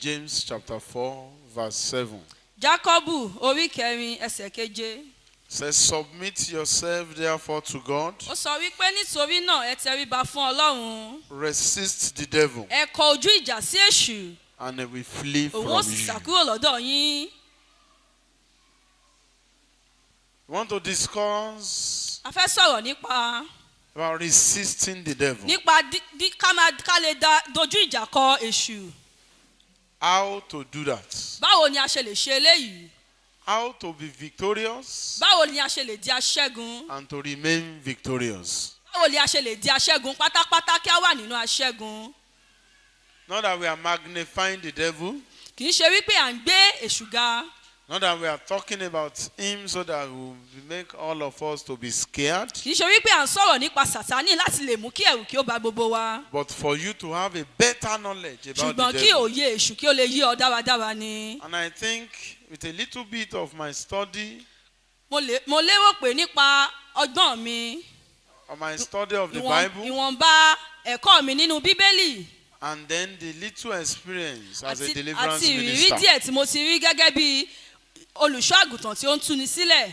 James chapter 4 verse 7. Jákọ́bù orí kẹrin ẹsẹ̀ keje. Says, submit yourself therefore to God. Ó sọ wípé nítorí náà ẹ tẹríba fún Ọlọ́run. Resist the devil. Ẹ kọ ojú ìjà sí èṣù. And he will flee from Òun ó sì you. sá kúrò lọ́dọ̀ yín. We want to discuss A fẹ́ sọ̀rọ̀ nípa about resisting the devil. ká lè dojú ìjà kọ èṣù. How to do that. Báwo ni a ṣe lè ṣe eléyìí? How to be victorious Báwo ni a ṣe lè di aṣẹ́gun? and to remain victorious. Báwo ni a ṣe lè di aṣẹ́gun pátápátá kí a wà nínú aṣẹ́gun? Not that we are magnifying the devil. Kì í ṣe wípé à ń gbé èṣù ga. Not that we are talking about him so that we will make all of us to be scared. Kì í ṣe wípé à ń sọ̀rọ̀ nípa Sátánì láti lè mú kí ẹ̀rù kí ó bá gbogbo wa. But for you to have a better knowledge about Ṣùgbọ́n the kí devil. òye èṣù kí ó lè yí ọ dáradára ni. And I think with a little bit of my study, Mo lérò pé nípa ọgbọ́n mi, or my study of the Bible, ìwọ̀nba ẹ̀kọ́ mi nínú Bíbélì and then the little experience as a àti deliverance ìrírí minister, díẹ̀ tí mo ti rí gẹ́gẹ́ bí olùṣọ́ àgùntàn tí ó ń túni sílẹ̀.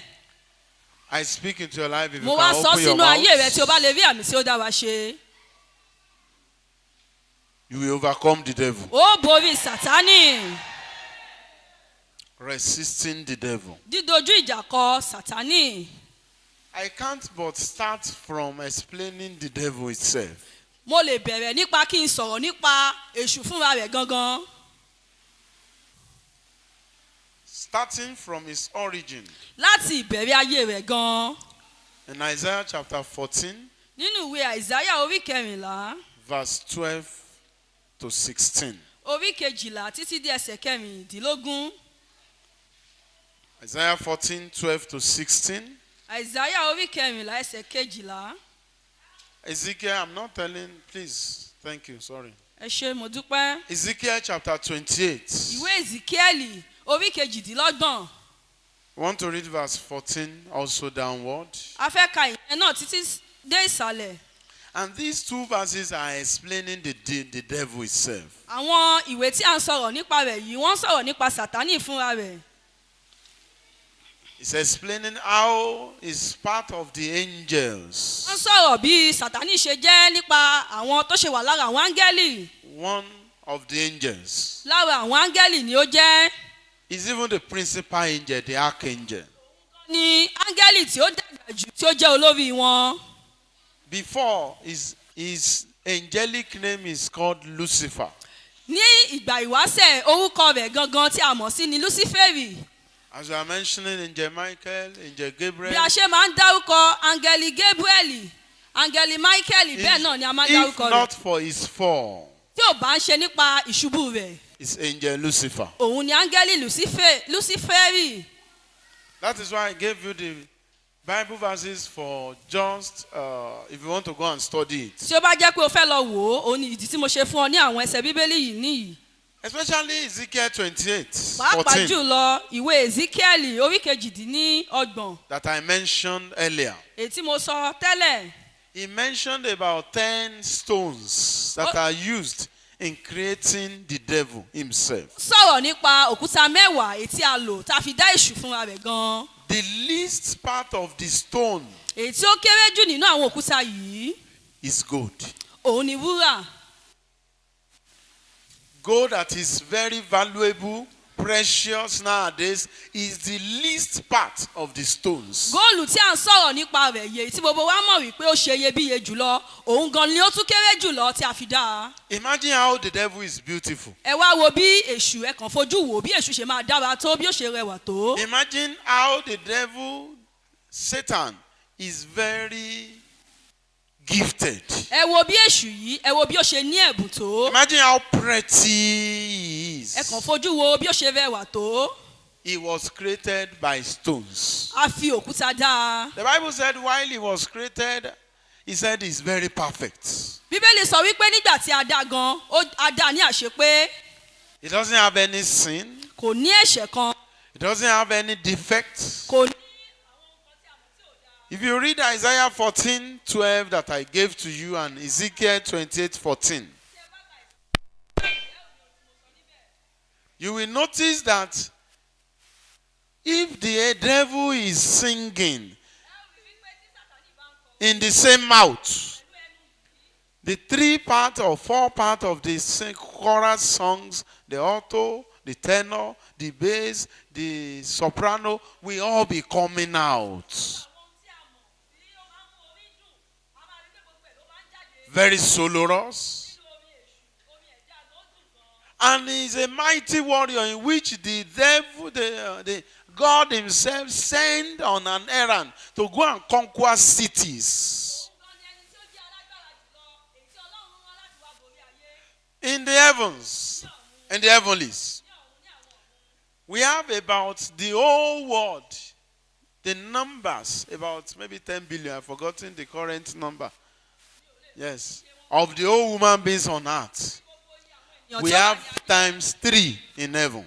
I speak into your life. If you Mo wá can sọ open your sínú ayé rẹ tí o mouth, bá lè rí àmì tí ó dá wa ṣe. you will overcome the devil. Ó borí Sátánì. Resisting the devil. Dídojú ìjà kọ Sátánì. I can't but start from explaining the devil itself. Mo lè bẹ̀rẹ̀ nípa kí n sọ̀rọ̀ nípa èṣù fúnra rẹ̀ gangan. Starting from his origin. Láti ìbẹ̀rẹ̀ ayé rẹ̀ gan. In Isaiah chapter 14, Nínú ìwé Àìsáyà orí kẹrìnlá, verse 12 to 16. orí kejìlá títí dé ẹsẹ̀ kẹrìndínlógún. Isaiah 14, 12 to 16. Àìsáyà orí kẹrìnlá ẹsẹ̀ kejìlá. Ezekiel, I'm not telling, please. Thank you, sorry. Ẹ ṣé mo dúpẹ́. Ezekiel chapter 28. Ìwé Èzíkíẹ́lì orí kejìdínlọ́gbọ̀n. I want to read verse 14 also downward. A fẹ́ ka ìyẹn náà títí dé ìsàlẹ̀. And these two verses are explaining the devil itself. Àwọn ìwé tí a ń sọ̀rọ̀ nípa rẹ̀ yìí wọ́n sọ̀rọ̀ nípa Sátánì fúnra rẹ̀. It's explaining how he's part of the angels. Wọ́n sọ̀rọ̀ bí Sátánì ṣe jẹ́ nípa àwọn tó ṣe wà lára àwọn áńgẹ́lì. One of the angels. Lára àwọn áńgẹ́lì ni ó jẹ́. He's even the principal angel, the archangel. Ni áńgẹ́lì tí ó dàgbà jù tí ó jẹ́ olórí wọn. Before, his angelic name is called Lucifer. Ní ìgbà ìwáṣẹ̀ orúkọ rẹ̀ gangan tí a mọ̀ sí ni Lúsíférì. As we are mentioning Angel Michael, Angel Gabriel. Bí a ṣe máa ń dárúkọ áńgẹ́lì Gabriel, áńgẹ́lì Michael bẹ́ẹ̀ náà ni a máa ń If dárúkọ not rẹ̀. for his fall, Tí ò bá ń ṣe nípa ìṣubú rẹ̀, it's Angel Lucifer. òun ni áńgẹ́lì Lúsíférì. That is why I gave you the Bible verses for just, if you want to go and study it. Tí ó bá jẹ́ pé o fẹ́ lọ wò ó, òun ni ìdí tí mo ṣe fún ọ ní àwọn ẹsẹ̀ Bíbélì yìí nìyí. Especially Ezekiel 28, Pàápàá 14, jùlọ ìwé Èzíkíẹ́lì orí kejìdínlọ́gbọ̀n. that I mentioned earlier. Èyí tí mo sọ tẹ́lẹ̀. He mentioned about 10 stones that are used in creating the devil himself. Sọ̀rọ̀ nípa òkúta mẹ́wàá èyí tí a lò tá a fi dá èṣù fúnra rẹ̀ gan. The least part of the stone Èyí tí ó kéré jù nínú àwọn òkúta yìí, is gold. òun ni wúrà. Gold that is very valuable, precious nowadays, is the least part of the stones. Góòlù tí a ń sọ̀rọ̀ nípa rẹ̀ yìí tí gbogbo wa mọ̀ wípé ó ṣe iyebíye jùlọ, òun gan ni ó tún kéré jùlọ tí a fi dá a. Imagine how the devil is beautiful. Ẹ wá wo bí èṣù, ẹ kàn fojú wò bí èṣù ṣe máa dára tó, bí ó ṣe rẹwà tó. Imagine how the devil, Satan, is very gifted. Ẹ wo bí èṣù yìí, ẹ wo bí ó ṣe ní ẹ̀bùn tó. Imagine how pretty he is. Ẹ kàn fojú wo bí ó ṣe rẹwà tó. He was created by stones. A fi òkúta dá a. The Bible said while he was created, he said he's very perfect. Bíbélì sọ wípé nígbà tí a dá gan, a dá ní àṣepé. He doesn't have any sin. Kò ní ẹ̀ṣẹ̀ kan. He doesn't have any defects. Kò ní. If you read Isaiah 14:12 that I gave to you and Ezekiel 28:14, you will notice that if the devil is singing in the same mouth, the 3 part or 4 part of the chorus songs, the alto, the tenor, the bass, the soprano, will all be coming out. Very sonorous. And he's a mighty warrior in which the devil, the God himself sent on an errand to go and conquer cities. In the heavens, in the heavenlies, we have about the whole world, the numbers, about maybe 10 billion. I've forgotten the current number. Yes. Of the whole human beings on earth. We have times 3 in heaven.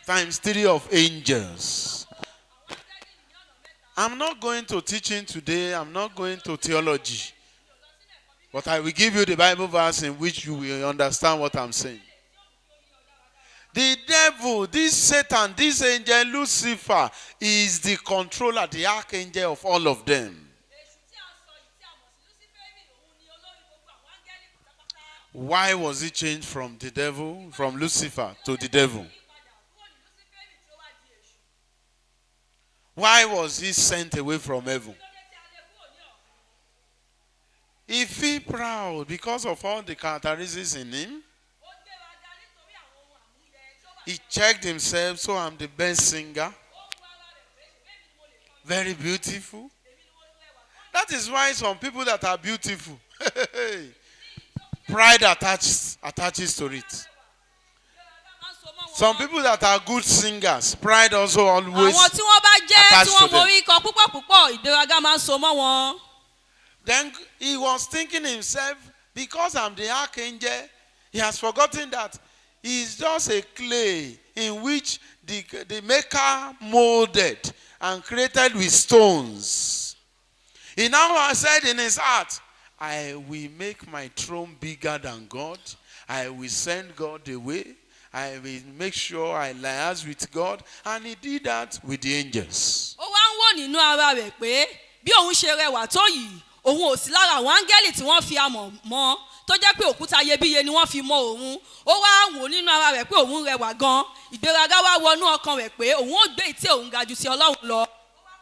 Times 3 of angels. I'm not going to teaching today. I'm not going to theology. But I will give you the Bible verse in which you will understand what I'm saying. The devil, this Satan, this angel Lucifer is the controller, the archangel of all of them. Why was he changed from the devil, from Lucifer to the devil? Why was he sent away from heaven? He feel proud because of all the characteristics in him. He checked himself, so I'm the best singer. Very beautiful. That is why some people that are beautiful, pride attaches to it. Some people that are good singers, pride also always attached to them. Then he was thinking himself, because I'm the archangel, he has forgotten that he is just a clay in which the maker molded and created with stones. He now said in his heart, I will make my throne bigger than God. I will send God away. I will make sure I liaise with God. And he did that with the angels. Òun ò sí lára àwọn áńgẹ́lì tí wọ́n fi amọ̀ mọ́ tó jẹ́ pé òkúta iyebíye ni wọ́n fi mọ òun. Ó wá wò nínú ara rẹ̀ pé òun rẹwà gan. Ìgbéraga wá wọnú ọkàn rẹ̀ pé òun ó gbé ìtẹ́ òun ga jù sí Ọlọ́run lọ. Ó wá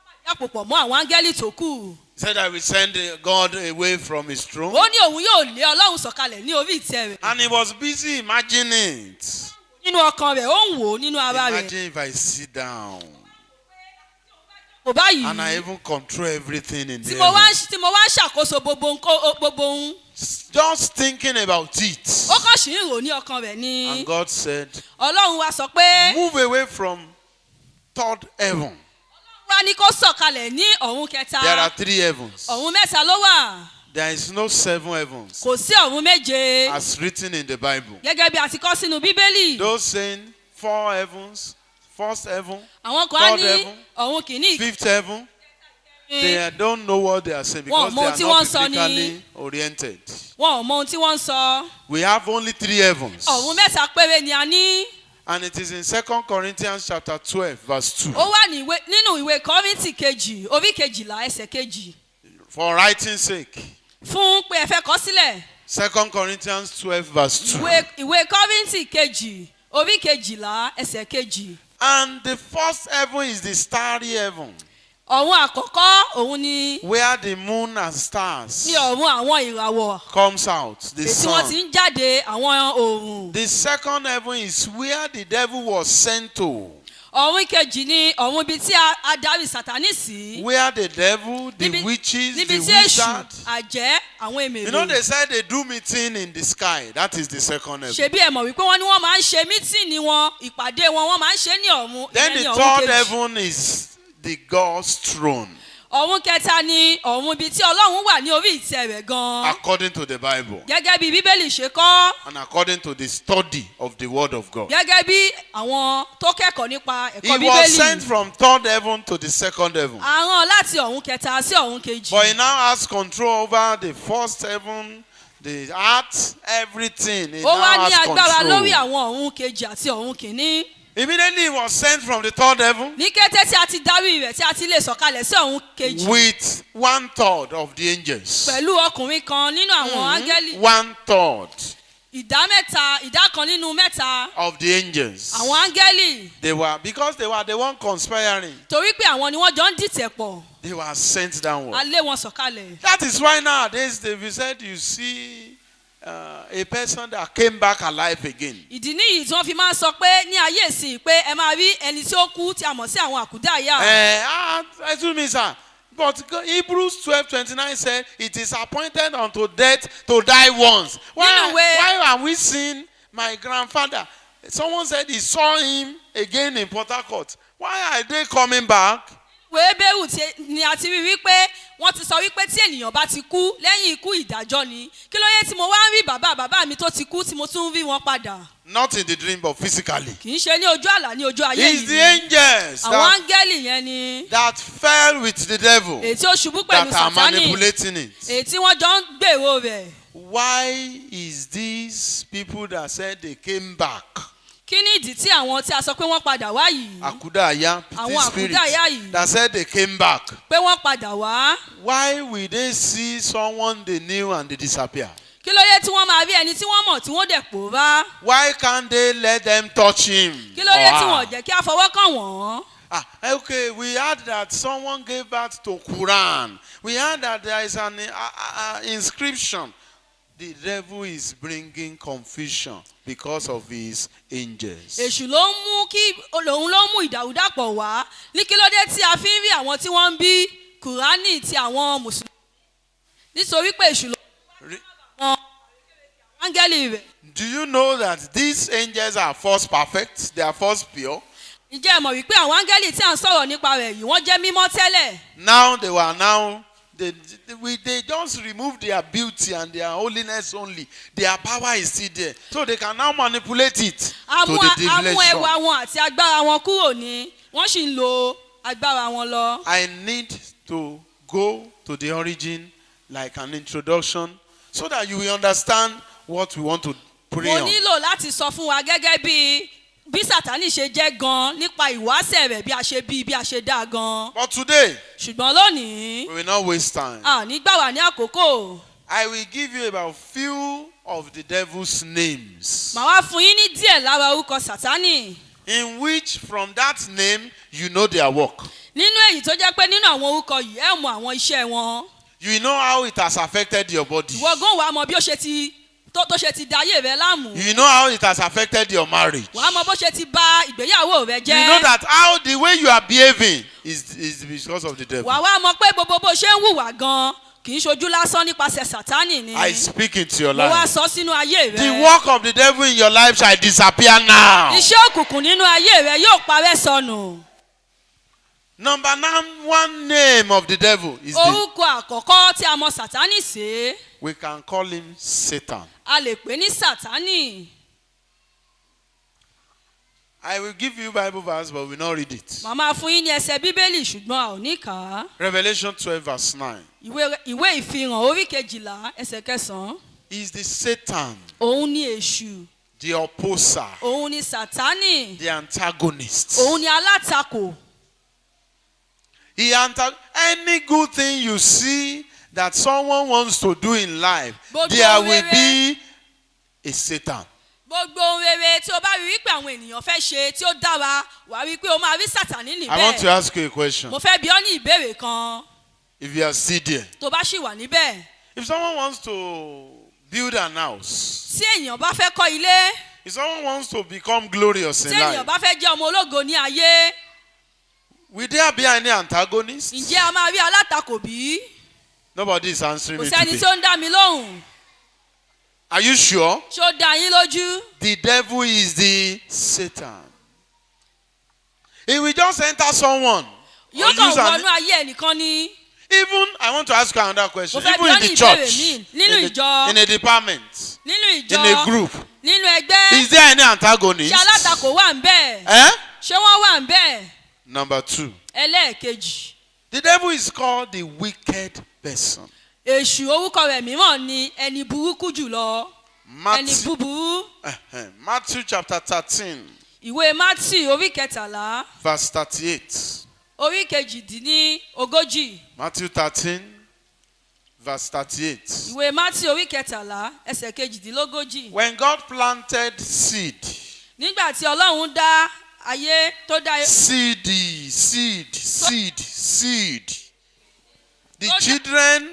pàdé àpòpọ̀ mọ́ àwọn áńgẹ́lì tó kù. He said, I will send God away from his throne. Ó ní òun yóò lé Ọlọ́run sọ̀kalẹ̀ ní orí ìtẹ́ rẹ̀. And he was busy imagining it. Nínú ọkàn rẹ̀ ó ń wò nínú ara rẹ̀. Imagine if I sit down. And I even control everything in the heaven. Just thinking about it. And God said, move away from third heaven. There are 3 heavens. There is no 7 heavens. As written in the Bible. Those saying 4 heavens. First heaven, third heaven, 5th heaven, they don't know what they are saying because they are not biblically oriented. We have only 3 heavens. And it is in 2 Corinthians chapter 12 verse 2. For writing's sake. 2 Corinthians 12 verse 2. And the first heaven is the starry heaven. Where the moon and stars comes out. The sun. The second heaven is where the devil was sent to. Where the devil, the witches, the wizards. You know they said they do meeting in the sky. That is the second heaven. Then the third heaven is the God's throne. According to the Bible. And according to the study of the Word of God. He was sent from third heaven to the second heaven. But he now has control over the first heaven, the heart, everything. He ó wá now ní has agbára lórí control. àwọn ọ̀run kejì àti ọ̀run kìíní. Immediately he was sent from the third heaven ní kété tí a ti darí rẹ̀ tí a ti lè sọ̀kalẹ̀ sí ọ̀run kejì. with 1/3 of the angels. pẹ̀lú ọkùnrin kan nínú àwọn áńgẹ́lì. 1/3 ìdá kan nínú mẹ́ta of the angels. àwọn áńgẹ́lì. Because they were the one conspiring. torí pé àwọn ni wọ́n jọ ń dìtẹ̀ pọ̀. They were sent downward. a lé wọn sọ̀kalẹ̀. That is why nowadays they said you see a person that came back alive again. ìdí nìyí tí wọ́n fi máa ń sọ pé ní ayé ìsìn pé ẹ máa rí ẹni tí ó kú tí a mọ̀ sí àwọn àkúdàáyà. Excuse me, sir. But Hebrews 12:29 said, "It is appointed unto death to die once." Why are we seeing my grandfather? Someone said he saw him again in Port Harcourt. Why are they coming back? Wébérù ni a ti rí wípé wọ́n ti sọ wípé tí ènìyàn bá ti kú lẹ́yìn ikú ìdájọ́ ni kí ló yẹ tí mo wá ń rí bàbá mi tó ti kú tí mo tún rí wọn padà. Not in the dream, but physically. kì í ṣe ní ojú àlá ní ojú ayé yìí. It's the angels àwọn áńgẹ́lì yẹn ni. that fell with the devil èyí tí ó ṣubú pẹ̀lú that are Sátánì. manipulating it. èyí tí wọ́n jọ ń gbèrò rẹ̀. Why is these people that said they came back? kí ni ìdí tí àwọn tí a sọ pé wọ́n padà wá yìí. Àkúdàáyá, àwọn spirit àkúdàáyá yìí. that said they came back. pé wọ́n padà wá. Why will they see someone they knew and they disappear? kí ló yẹ tí wọ́n máa rí ẹni tí wọ́n mọ̀ tí wọ́n dẹ̀ pòórá. Why can't they let them touch him? kí ló yẹ tí wọ́n jẹ́ kí a fọwọ́ kàn wọ́n. Okay, we heard that someone gave birth to Quran. We heard that there is an inscription. The devil is bringing confusion because of his angels. èṣù ló ń mú kí òun ló ń mú ìdàrúdàpọ̀ wá ní kí ló dé tí a fi ń rí àwọn tí wọ́n ń bí kùránì ti àwọn mùsùlùmí nítorí pé èṣù ló ń mú àwọn áńgẹ́lì rẹ̀. Do you know that these angels are first perfect? They are first pure. ǹjẹ́ ẹ mọ̀ wípé àwọn áńgẹ́lì tí à ń sọ̀rọ̀ nípa rẹ̀ yìí wọ́n jẹ́ mímọ́ tẹ́lẹ̀. Now they just remove their beauty and their holiness only. Their power is still there. So they can now manipulate it to the amú ẹwà deviation. wọn àti agbára wọn kúrò ní wọ́n sì ń lo agbára wọn lọ. I need to go to the origin like an introduction so that you will understand what we want to pray mo on. nílò láti sọ fún wa gẹ́gẹ́ bí Sátánì ṣe jẹ́ gan nípa ìwáṣẹ̀ rẹ̀ bí a ṣe dá gan. But today, ṣùgbọ́n lónìí we will not waste time. nígbà wà ní àkókò. I will give you about few of the devil's names, màá wá fún yín ní díẹ̀ lára orúkọ Sátánì. in which from that name you know their work. nínú èyí tó jẹ́ pé nínú àwọn orúkọ yìí ẹ mọ àwọn iṣẹ́ wọn. You know how it has affected your body. ìwọ gan wàá mọ bí ó ṣe ti tó ṣe ti da ayé rẹ láàmú. You know how it has affected your marriage. wàá mọ bó ṣe ti bà ìgbéyàwó rẹ jẹ́. You know that how the way you are behaving is because of the devil. wàá wá mọ pé gbogbo bó ṣe ń hùwà gan kì í ṣojú lásán nípasẹ̀ Sátánì ni. I speak into your mo wá life. sọ sínú ayé rẹ. The work of the devil in your life shall disappear now. iṣẹ́ òkùnkùn nínú ayé rẹ yóò parẹ́ sọnù. Number one name of the devil is orúkọ àkọ́kọ́ tí a mọ Sátánì sí. we can call him Satan. a lè pè ní Sátánì. I will give you Bible verse, but we will not read it. màmá fún yín ní ẹsẹ̀ bíbélì ṣùgbọ́n a ò ní kà á. Revelation 12 verse 9. ìwé ìfihàn orí 12 ẹsẹ̀ 9. Is the Satan, òun ni èṣù. the opposer, òun ni Sátánì. the antagonist. òun ni alátakò. Any good thing you see that someone wants to do in life, Gbogbo there will rere. be a Satan. gbogbo ohun rere tí o bá rí wípé àwọn ènìyàn fẹ́ ṣe tí ó dára wàá rí pé o máa rí Sátánì I want to níbẹ̀. ask you a question. mo fẹ́ bi ọ́ ní ìbéèrè kan If you are still there, tó bá ṣì wà níbẹ̀. if someone wants to build an house, tí èèyàn bá fẹ́ kọ́ ilé if someone wants to become glorious tí in èèyàn life, bá fẹ́ jẹ́ ọmọ ológo ní ayé will there be any antagonist? ǹjẹ́ a máa rí alátakò bí? Nobody is answering kò me sẹ́ni today. tó ń dá mi lóhùn. Are you sure? ṣé ó dá yín lójú? The devil is the Satan. He will just enter someone. Or yóò kàn use wọnú an, ayé ẹnìkan ni. even, I want to ask you another question. Mo fẹ́ Even bi ọ́ in ní the ìbéèrè church, míì. Nínú ìjọ. in a department, nínú ìjọ in a group, nínú ẹgbẹ́ is there any antagonist? ṣé alátakò wà ń bẹ̀? Eh? ṣé wọ́n wà ń bẹ̀? Number 2. ẹlẹ́ẹ̀kejì The devil is called the wicked person. èṣù orúkọ rẹ̀ mìíràn ni ẹni burúkú jùlọ. ẹni búburú. Matthew chapter 13. ìwé Matthew orí kẹtàlá. Verse 38. orí kejìdínlógójì. Matthew 13. Verse 38. ìwé Matthew orí kẹtàlá ẹsẹ̀ kejìdínlógójì. When God planted seed. nígbà tí Ọlọ́run dá ayé tó dá. Seed. The children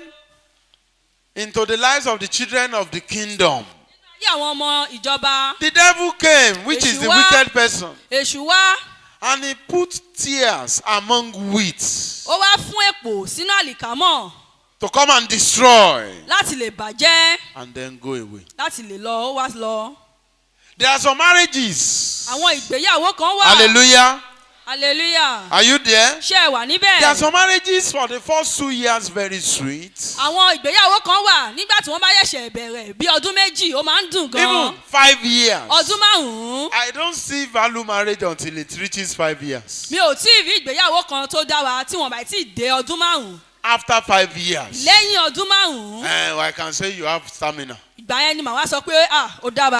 into the lives of the children of the kingdom. àwọn ọmọ ìjọba. The devil came, which is the wicked person. èṣù wá. And he put tears among wheat. ó wá fún èpò sínú àlìkámọ̀. To come and destroy. láti lè bàjẹ́. And then go away. láti lè lọ ó wá lọ. There are some marriages. àwọn ìgbéyàwó kan wà. Hallelujah. Hallelujah. Are you there? ṣé ẹ wà níbẹ̀? There are some marriages for the first 2 years very sweet. àwọn ìgbéyàwó kan wà nígbà tí wọ́n bá ṣẹ̀ṣẹ̀ bẹ̀rẹ̀ bí ọdún méjì ó máa ń dùn gan. Even 5 years. ọdún márùn-ún. I don't see value marriage until it reaches 5 years. mi ò tí ì rí ìgbéyàwó kan tó dára tí wọ́n bá tí ì dé ọdún márùn-ún. After 5 years. lẹ́yìn ọdún márùn-ún. I can say you have stamina. ìgbà yẹn ni màá wá sọ pé ó dára.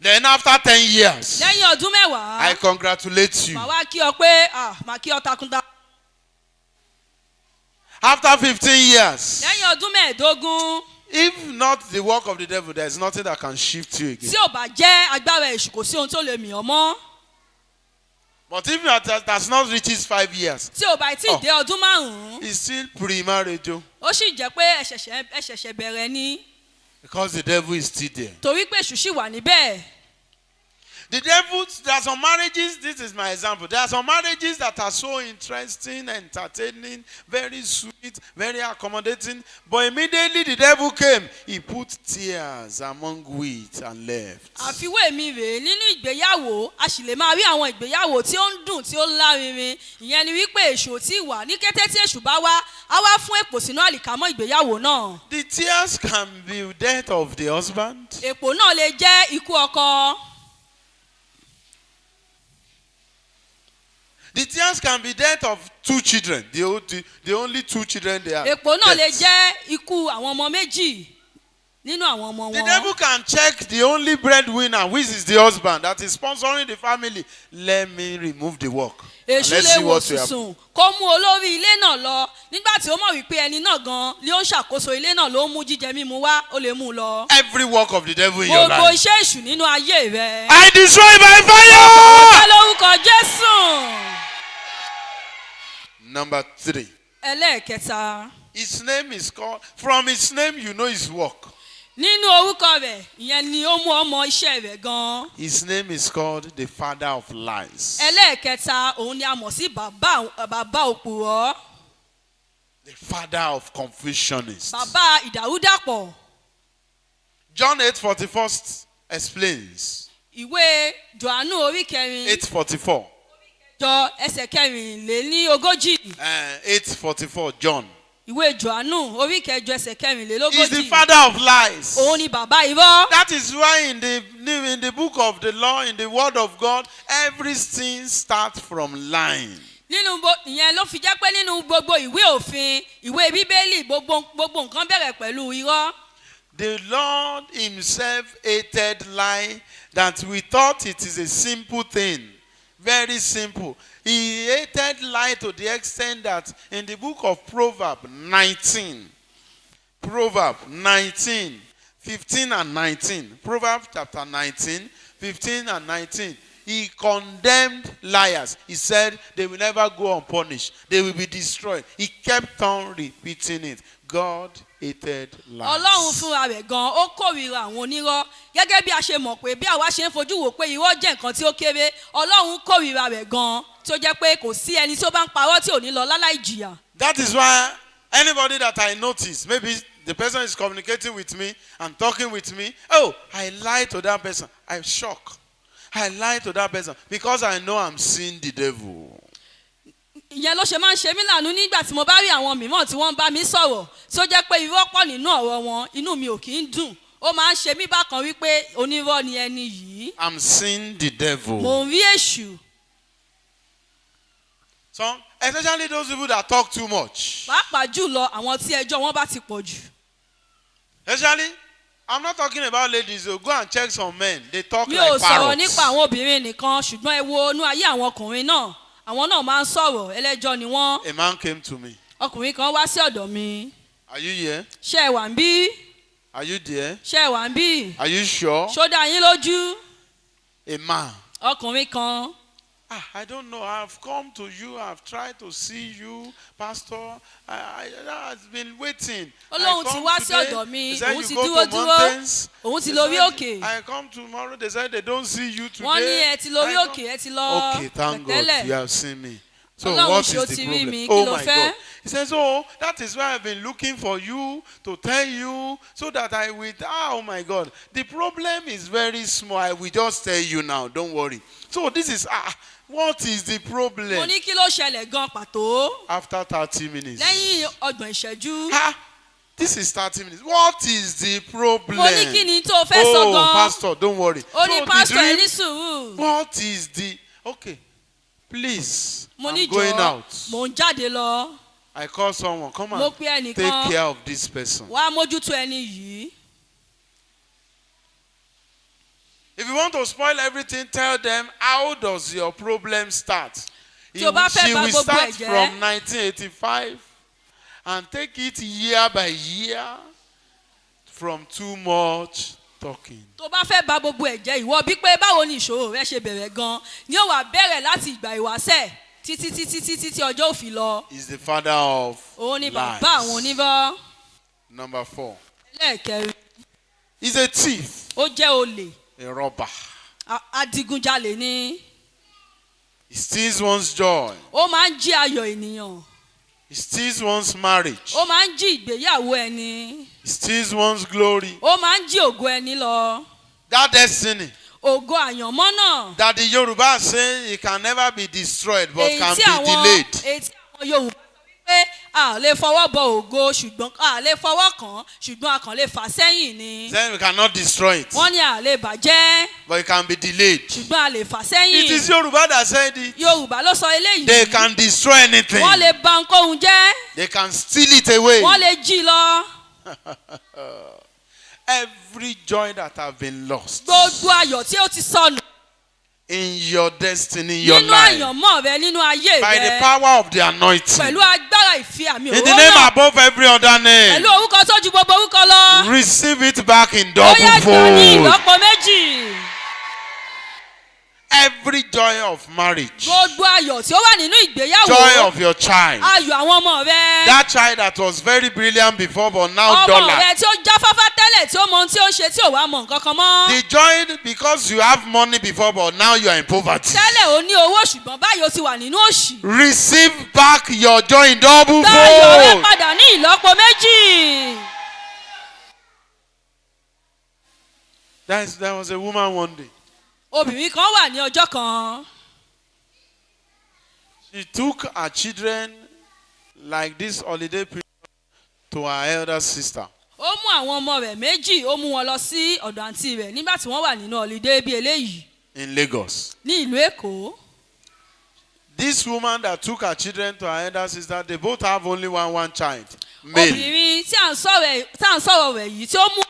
Then after 10 years. lẹ́yìn ọdún mẹ́wàá. I congratulate you. màá wá kí ọ pé màá kí ọ takuntakun. After 15 years. lẹ́yìn ọdún mẹ́ẹ̀ẹ́dógún. If not the work of the devil, there is nothing that can shift you again. tí ò bá jẹ́ agbára èṣù kò sí ohun tó lè mì ọ́ mọ́. But if that does not reach 5 years. tí ò bá tí ì dé ọdún márùn-ún. It's still pre-marriage. ó sì jẹ́ pé ẹ ṣẹ̀ṣẹ̀ bẹ̀rẹ̀ ni. Because the devil is still there. torí pé èṣù ṣì wà níbẹ̀. The devil, there are some marriages, this is my example. There are some marriages that are so interesting, entertaining, very sweet, very accommodating. But immediately the devil came, he put tears among wheat and left. àfiwé mi rèé nínú ìgbéyàwó a sì lè máa rí àwọn ìgbéyàwó tí ó ń dùn tí ó ń lárinrin. ìyẹn ni wípé èṣù ò tí ì wà ní kété tí èṣù bá wá á wá fún èpò sínú àlìkámọ́ ìgbéyàwó náà. The tears can be the death of the husband. èpò náà lè jẹ́ ikú ọkọ. The tears can be death of 2 children. The only 2 children they have. èpò náà lè jẹ́ ikú àwọn ọmọ méjì nínú àwọn ọmọ wọn. The devil can check the only breadwinner, which is the husband, that is sponsoring the family. Let me remove the work. èṣù lè wò sùsùn kó mú olórí ilé náà lọ nígbà tí ó mọ̀ wípé ẹni náà gan ni ó ń ṣàkóso ilé náà ló ń mú jíjẹ mímu wá ó lè mú un lọ. Every work of the devil in your gbogbo life. iṣẹ́ èṣù nínú ayé rẹ. I destroy by fire. ọ̀pọ̀ lórúkọ Jésù. Number 3. ẹlẹ́ẹ̀kẹta. His name is called, from his name you know his work. nínú orúkọ rẹ̀ ìyẹn ni ó mú ọmọ iṣẹ́ rẹ̀ gan. His name is called the father of lies. ẹlẹ́ẹ̀kẹta òun ni a mọ̀ sí bàbá òpùrọ́. The father of confusionists. bàbá ìdàrúdàpọ̀. John 8:44 explains. ìwé Jòhánù orí kẹrin. 8:44. jọ ẹsẹ̀ kẹrìnlélógójì. 8:44 John. ìwé Jòhánù orí kẹjọ ẹsẹ̀ He is kẹrìnlélógójì. the father of lies. òun ni bàbá irọ́. That is why in the book of the law, in the word of God, everything starts from lying. nínú ìyẹn ló fi jẹ́ pé nínú gbogbo ìwé òfin ìwé bíbélì gbogbo nǹkan bẹ̀rẹ̀ pẹ̀lú irọ́. The Lord himself hated lie, that we thought it is a simple thing. Very simple. He hated lie to the extent that in the book of Proverbs 19, 15 and 19, Proverbs chapter 19, 15 and 19, he condemned liars. He said they will never go unpunished. They will be destroyed. He kept on repeating it. God hated lies. Ọlọ́run fúnra rẹ̀ gan ó kórìíra àwọn onírọ́ gẹ́gẹ́ bí a ṣe mọ̀ pé bí àwa ṣe ń fojú wò pé irọ́ jẹ́ nǹkan tí ó kéré Ọlọ́run kórìíra rẹ̀ gan tí ó jẹ́ pé kò sí ẹni tí ó bá ń parọ́ tí ò ní lọ láláì jìyà. That is why anybody that I notice, maybe the person is communicating with me and talking with me, oh, I lied to that person. I'm shocked. I lied to that person because I know I'm seeing the devil. Ìyẹn ló ṣe máa ń ṣe mí láàánú nígbà tí mo bá rí àwọn mìíràn tí wọ́n ń bá mi sọ̀rọ̀ tí ó jẹ́ pé irọ́ pọ̀ nínú ọ̀rọ̀ wọn inú mi ò kì í dùn ó máa ń ṣe mí bákan wípé onírọ́ ni ẹni yìí. I'm seeing the devil. Mo ń rí èṣù. So, especially those people that talk too much. Pàápàá jùlọ àwọn tí ẹjọ́ wọn bá ti pọ̀ jù. Especially, I'm not talking about ladies. So go and check some men. They talk mi ò like sọ̀rọ̀ nípa parrots. àwọn obìnrin nìkan ṣùgbọ́n ẹ wo inú ayé àwọn ọkùnrin náà àwọn náà máa ń sọ̀rọ̀ ẹlẹ́jọ́ ni wọ́n. A man came to me. Ọkùnrin kan wá sí ọ̀dọ̀ mi. Are you here? Ṣé ẹ wà ń bí? Are you there? Ṣé ẹ wà ń bí? Are you sure? Ṣó dá yín lójú? A man. Ọkùnrin kan. I don't know. I've come to you. I've tried to see you, Pastor. I've been waiting. Olóhùn ti wá sí ọ̀dọ̀ mi, They said òun you ti go dúró to dúró, mountains. òun ti They lórí said, òkè. I come tomorrow. They said they don't see you today. Wọ́n ní ẹ ti lórí I come- òkè, ẹ ti lọ Okay, thank God pẹ̀tẹ́lẹ̀. you have seen me. So Ọlọ́run what ṣe ó is the ti rí problem? mi, kí Oh ló my fẹ́? God. He says, oh, that is why I've been looking for you to tell you so that I will, oh my God. The problem is very small. I will just tell you now. Don't worry. So this is, what is the Mo problem? ní kí ló ṣẹlẹ̀ gan pàtó? After 30 minutes. Lẹ́yìn ọgbọ̀n ìṣẹ́jú. This is 30 minutes. What is the problem? Mo ní kí ni tó fẹ́ sọ Oh, gan? Pastor, don't worry. Ó ní So the pásítọ̀ ẹ dream- ní sùúrù. What is the, okay, please, Mo I'm ní going jọ̀ọ́, out. mò ń jáde lọ. I call someone, come Mo and pe take ẹnìkan. care of this person. Wá mójútó ẹni yìí. If you want to spoil everything, tell them, how does your problem start? Tí o bá fẹ́ She bà will gbogbo start ẹ̀ jẹ́. from 1985 and take it year by year from too much talking. Tó bá fẹ́ bà gbogbo ẹ̀ jẹ́ ìwọ bí pé báwo ni ìṣòro rẹ ṣe bẹ̀rẹ̀ gan ni ó wá bẹ̀rẹ̀ láti ìgbà ìwáṣẹ̀ títí ọjọ́ òfin lọ. Is the father of Òun ni lies. bàbá àwọn oníbọ́. Number 4. Ẹlẹ́ẹ̀kẹrin, He's a thief, ó jẹ́ olè, a robber. adigunjalè ni. He steals one's joy. Ó máa ń jí ayọ̀ ènìyàn. He steals one's marriage. Ó máa ń jí ìgbéyàwó ẹni. He steals one's glory. Ó máa ń jí ògo ẹni lọ. That destiny Ògo àyànmọ́ náà. that the Yoruba say it can never be destroyed but Èyí can tí be delayed. àwọn Yorùbá sọ wípé a ò lè fọwọ́ bọ ògo ṣùgbọ́n a lè fọwọ́ kàn ṣùgbọ́n a kàn lè fà sẹ́yìn ni. Then we cannot destroy it, Wọ́n ní a lè bàjẹ́ but it can be delayed. ṣùgbọ́n a lè fà It is sẹ́yìn. Yoruba that said it. Yorùbá ló sọ eléyìí. They can destroy anything. Wọ́n lè bà ohunkóhun jẹ́. They can steal it away. Wọ́n lè jí lọ. Every joy that have been lost Gbogbo ayọ̀ tí ó ti sọnù in your destiny, your nínú life, àyànmọ́ rẹ nínú ayé by the rẹ power of the anointing, pẹ̀lú agbára ìfi àmì in the òróró name náà above every other name, pẹ̀lú orúkọ tó ju gbogbo orúkọ lọ. receive it back in Ó double yá gbà ní fold. ìlọ́po méjì. Every joy of marriage, Gbogbo ayọ̀ tí ó wà nínú ìgbéyàwó. joy of your child, Ayọ̀ àwọn ọmọ rẹ. that child that was very brilliant before but now Ọmọ duller. rẹ tí ó jáfáfá tẹ́lẹ̀ tí ó mọ ohun tí ó ń ṣe tí ò wá mọ nǹkan kan mọ́. The joy because you have money before but now you are in poverty. Tẹ́lẹ̀ ó ní owó ṣùgbọ́n báyìí ó ti wà nínú òṣì. Receive back your joy in double Gba ayọ̀ rẹ fold. padà ní ìlọ́po méjì. There was a woman one day. Obìnrin kan wà ní ọjọ́ kan. She took her children like this holiday period to her elder sister. Ó mú àwọn ọmọ rẹ̀ méjì ó mú wọn lọ sí ọ̀dọ̀ àǹtí rẹ̀ nígbà tí wọ́n wà nínú holiday bí eléyìí In Lagos. ní ìlú Èkó. This woman that took her children to her elder sister, they both have only one child, male. Obìnrin tí à ń sọ̀rọ̀ rẹ̀ yìí tí ó mú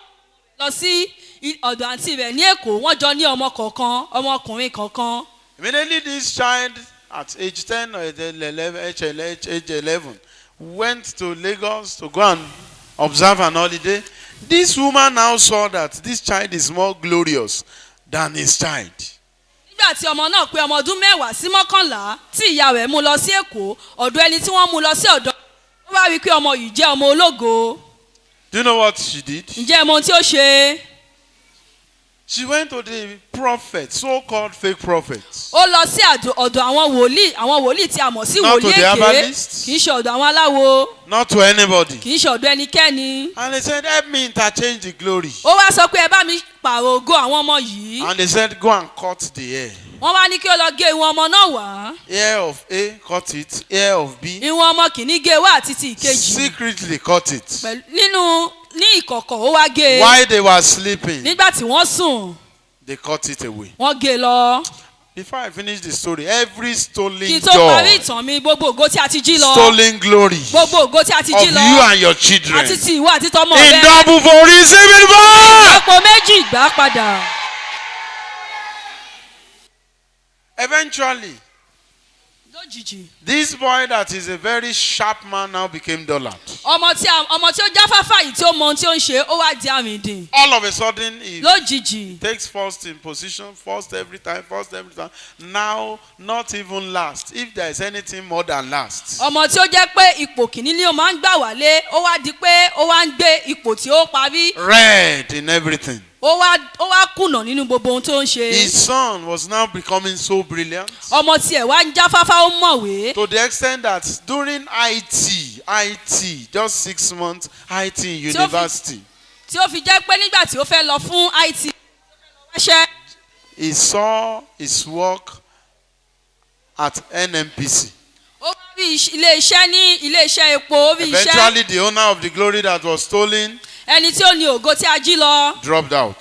lọ sí ọ̀dọ̀ àǹtí rẹ̀ ní Èkó wọ́n jọ ní ọmọ kọ̀ọ̀kan ọmọkùnrin kọ̀ọ̀kan. Immediately this child at age 10 or age 11 went to Lagos to go and observe an holiday. This woman now saw that this child is more glorious than his child. Nígbà tí ọmọ náà pé ọmọ ọdún 10 sí 11 tí ìyá rẹ̀ mú lọ sí Èkó ọ̀dọ̀ ẹni tí wọ́n mú lọ sí ọ̀dọ̀ ó bá rí i pé ọmọ yìí jẹ́ ọmọ ológo. Do you know what she did? Ǹjẹ́ ẹ mọ ohun tí ó ṣe? She went to the prophet, so-called fake prophets. Ó lọ sí ọ̀dọ̀ àwọn wòlíì tí a mọ̀ sí Not to wòlíì the èké herbalists. kì í ṣe ọ̀dọ̀ àwọn aláwo Not to anybody. kì í ṣe ọ̀dọ̀ ẹnikẹ́ni. And they said, help me interchange the glory. Ó wá sọ pé ẹ bá mi pààrọ̀ ògo àwọn ọmọ yìí. And they said, go and cut the hair. Wọ́n wá ní kí ó lọ gé irun ọmọ náà wá. Hair of A, cut it. Hair of B, Irun ọmọ kìíní gé wá àti ti ìkejì. secretly cut it. Ní ìkọ̀kọ̀ ó wá gé. While they were sleeping, Nígbà tí wọ́n sùn they cut it away. wọ́n gé lọ. before I finish the story, every kí stolen n tó parí joy, ìtàn mi gbogbo ògo tí a ti jí lọ stolen glory gbogbo ògo tí a ti of jí you lọ and your children, àti ti ìwọ àti tọmọ in rẹ double for receiving back. ọ̀pọ̀ méjì gbà padà. Eventually, lójijì this boy that is a very sharp man now became dullard. ọmọ tí ó jáfáfá yìí tí ó mọ ohun tí ó ń ṣe ó wá di àmìdìn All of a sudden, he lójijì takes first in position, first every time. Now, not even last. If there is anything more than last. ọmọ tí ó jẹ́ pé ipò kìíní ni ó máa ń gbà wálé ó wá di pé ó wá ń gbé ipò tí ó parí Red in everything. ó wá kùnà nínú gbogbo ohun tó ń ṣe. His son was now becoming so brilliant ọmọ tiẹ̀ wá ń jáfáfá ó mọ̀wé. to the extent that during IT, just 6 months, IT in university, tí ó fi jẹ́ pé nígbà tí ó fẹ́ lọ fún IT wáṣẹ́ he saw his work at NNPC. ó wá rí ilé-iṣẹ́ ní ilé-iṣẹ́ epo ó rí iṣẹ́ Eventually, the owner of the glory that was stolen ẹni tí ó ní ògo tí a jí lọ dropped out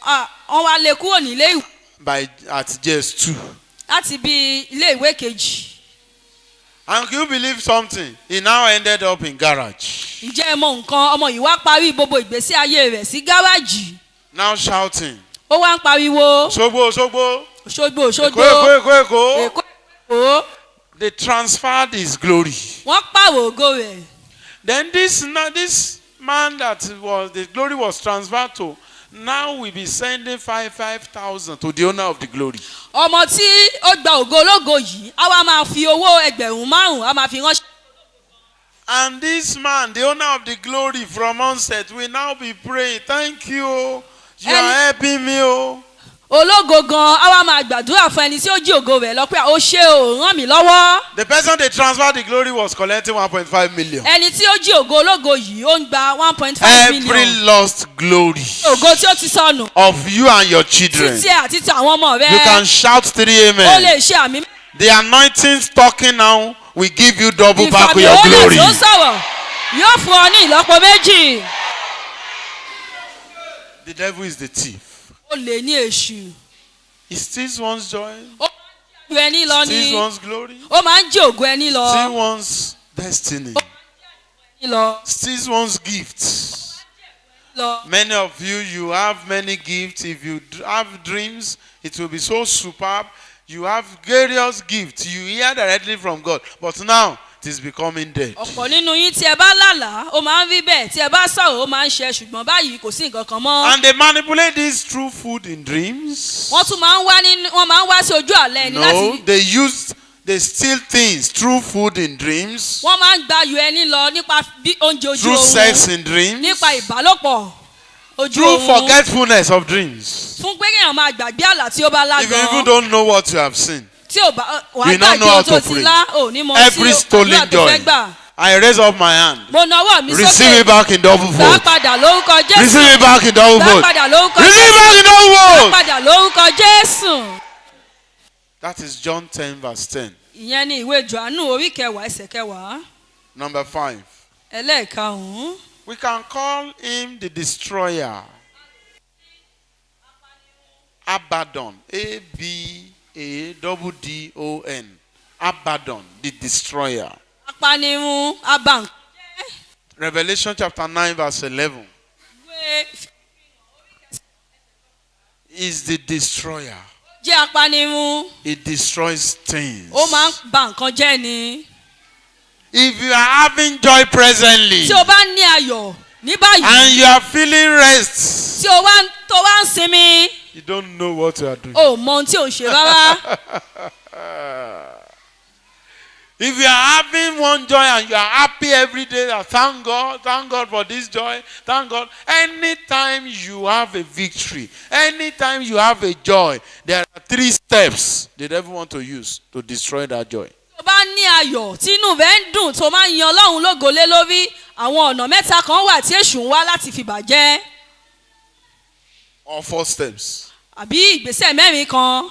wọ́n wá lé kúrò nílé ìwé at JS2. láti bí ilé ìwé kejì. And can you believe something? He now ended up in garage. ǹjẹ́ ẹ mọ nǹkan ọmọ yìí wá parí gbogbo ìgbésí ayé rẹ̀ sí gáràjì Now shouting, ó wá ń pariwo Òṣogbo, Òṣogbo, Òṣogbo Òṣogbo Èkó, Èkó Èkó They transferred his glory. wọ́n pààrọ̀ ògo rẹ̀. Then this man that the glory was transferred to, now will be sending 5,000 to the owner of the glory. ọmọ tí ó gba ògo ológo yìí á wá máa fi owó 5,000 á máa fi ránṣẹ́. And this man, the owner of the glory from onset, will now be praying, thank you, you are helping me. ológo gan á wá máa gbàdúrà fún ẹni tí ó jí ògo rẹ̀ lọ pé ó ṣe ò ràn mí lọ́wọ́. The person they transferred the glory was collecting 1.5 million. ẹni tí ó jí ògo ológo yìí ó ń gba 1.5 million. Every lost glory ògo tí ó ti sọnù. of you and your children. títí ẹ̀ àti ti àwọn ọmọ rẹ̀. You can shout 3 ó amen. lè ṣe àmì. The anointing talking now will give you double back ìfàmì your òun náà glory. tí ó sọ̀rọ̀ yóò fún ọ ní ìlọ́po méjì. The devil is the thief. ó lè ní èṣù. He steals one's joy, ó máa ń jí ẹni lọ steals ni. one's glory, ó máa ń jí ògo ẹni lọ. steals one's destiny, ẹni lọ. steals one's gifts. lọ. Many of you have many gifts. If you have dreams, it will be so superb. You have various gifts. You hear directly from God. But now, it is becoming dead. ọ̀pọ̀ nínú yín tí ẹ bá lálàá ó máa ń rí bẹ́ẹ̀ tí ẹ bá sọ̀rọ̀ ó máa ń ṣe ṣùgbọ́n báyìí kò sí nǹkan kan mọ́. And they manipulate this through food in dreams. wọ́n tún máa ń wá sí ojú àlẹ́ ẹni No, láti. they steal things through food in dreams, wọ́n máa ń gba ayọ̀ ẹni lọ nípa oúnjẹ ojú through sex oorun in dreams, nípa ìbálòpọ̀ ojú through oorun forgetfulness of dreams. fún pé kéèyàn máa gbàgbé àlá tí ó bá If you even lágan don't know what you have seen, tí ò bá wàá you don't gbàgbé know how ohun tó to ti pray. lá ò ní mọ Every sí stolen àdúrà tó fẹ́ joy, gbà. I raise up my hand. mo nawọ́ mi Receive sókè it back in double gbà fold. padà lórúkọ Receive Jésù it back in double gbà fold. padà lórúkọ Receive it Jésù back in double gbà fold. padà lórúkọ Jésù. That is John 10 verse 10. ìyẹn ni ìwé Jòhánù orí 10 ẹsẹ̀ 10. Number 5. ẹlẹ́ẹ̀karùn-ún. We can call him the destroyer. Abaddon. Abaddon. Abaddon, the destroyer. apanirun abank. Revelation chapter 9 verse 11. Is the destroyer. jẹ́ apanirun. It destroys things. ó máa ń ba nǹkan jẹ́ ni. If you are having joy presently tí o bá ní ayọ̀ ní báyìí. and you are feeling rest, tí o wá ń sinmi. you don't know what you are doing. o mọ ohun tí o ń ṣe rárá. If you are having one joy and you are happy every day, thank God for this joy, thank God. Anytime you have a victory, anytime you have a joy, there are 3 steps the devil want to use to destroy that joy. tó bá ní ayọ̀ tí inú rẹ̀ ń dùn tó máa ń yan Ọlọ́run lógo lé lórí àwọn ọ̀nà 3 kan wà tí èṣù ń wá láti fi bàjẹ́. Or 4 steps. àbí ìgbésẹ̀ 4 kan.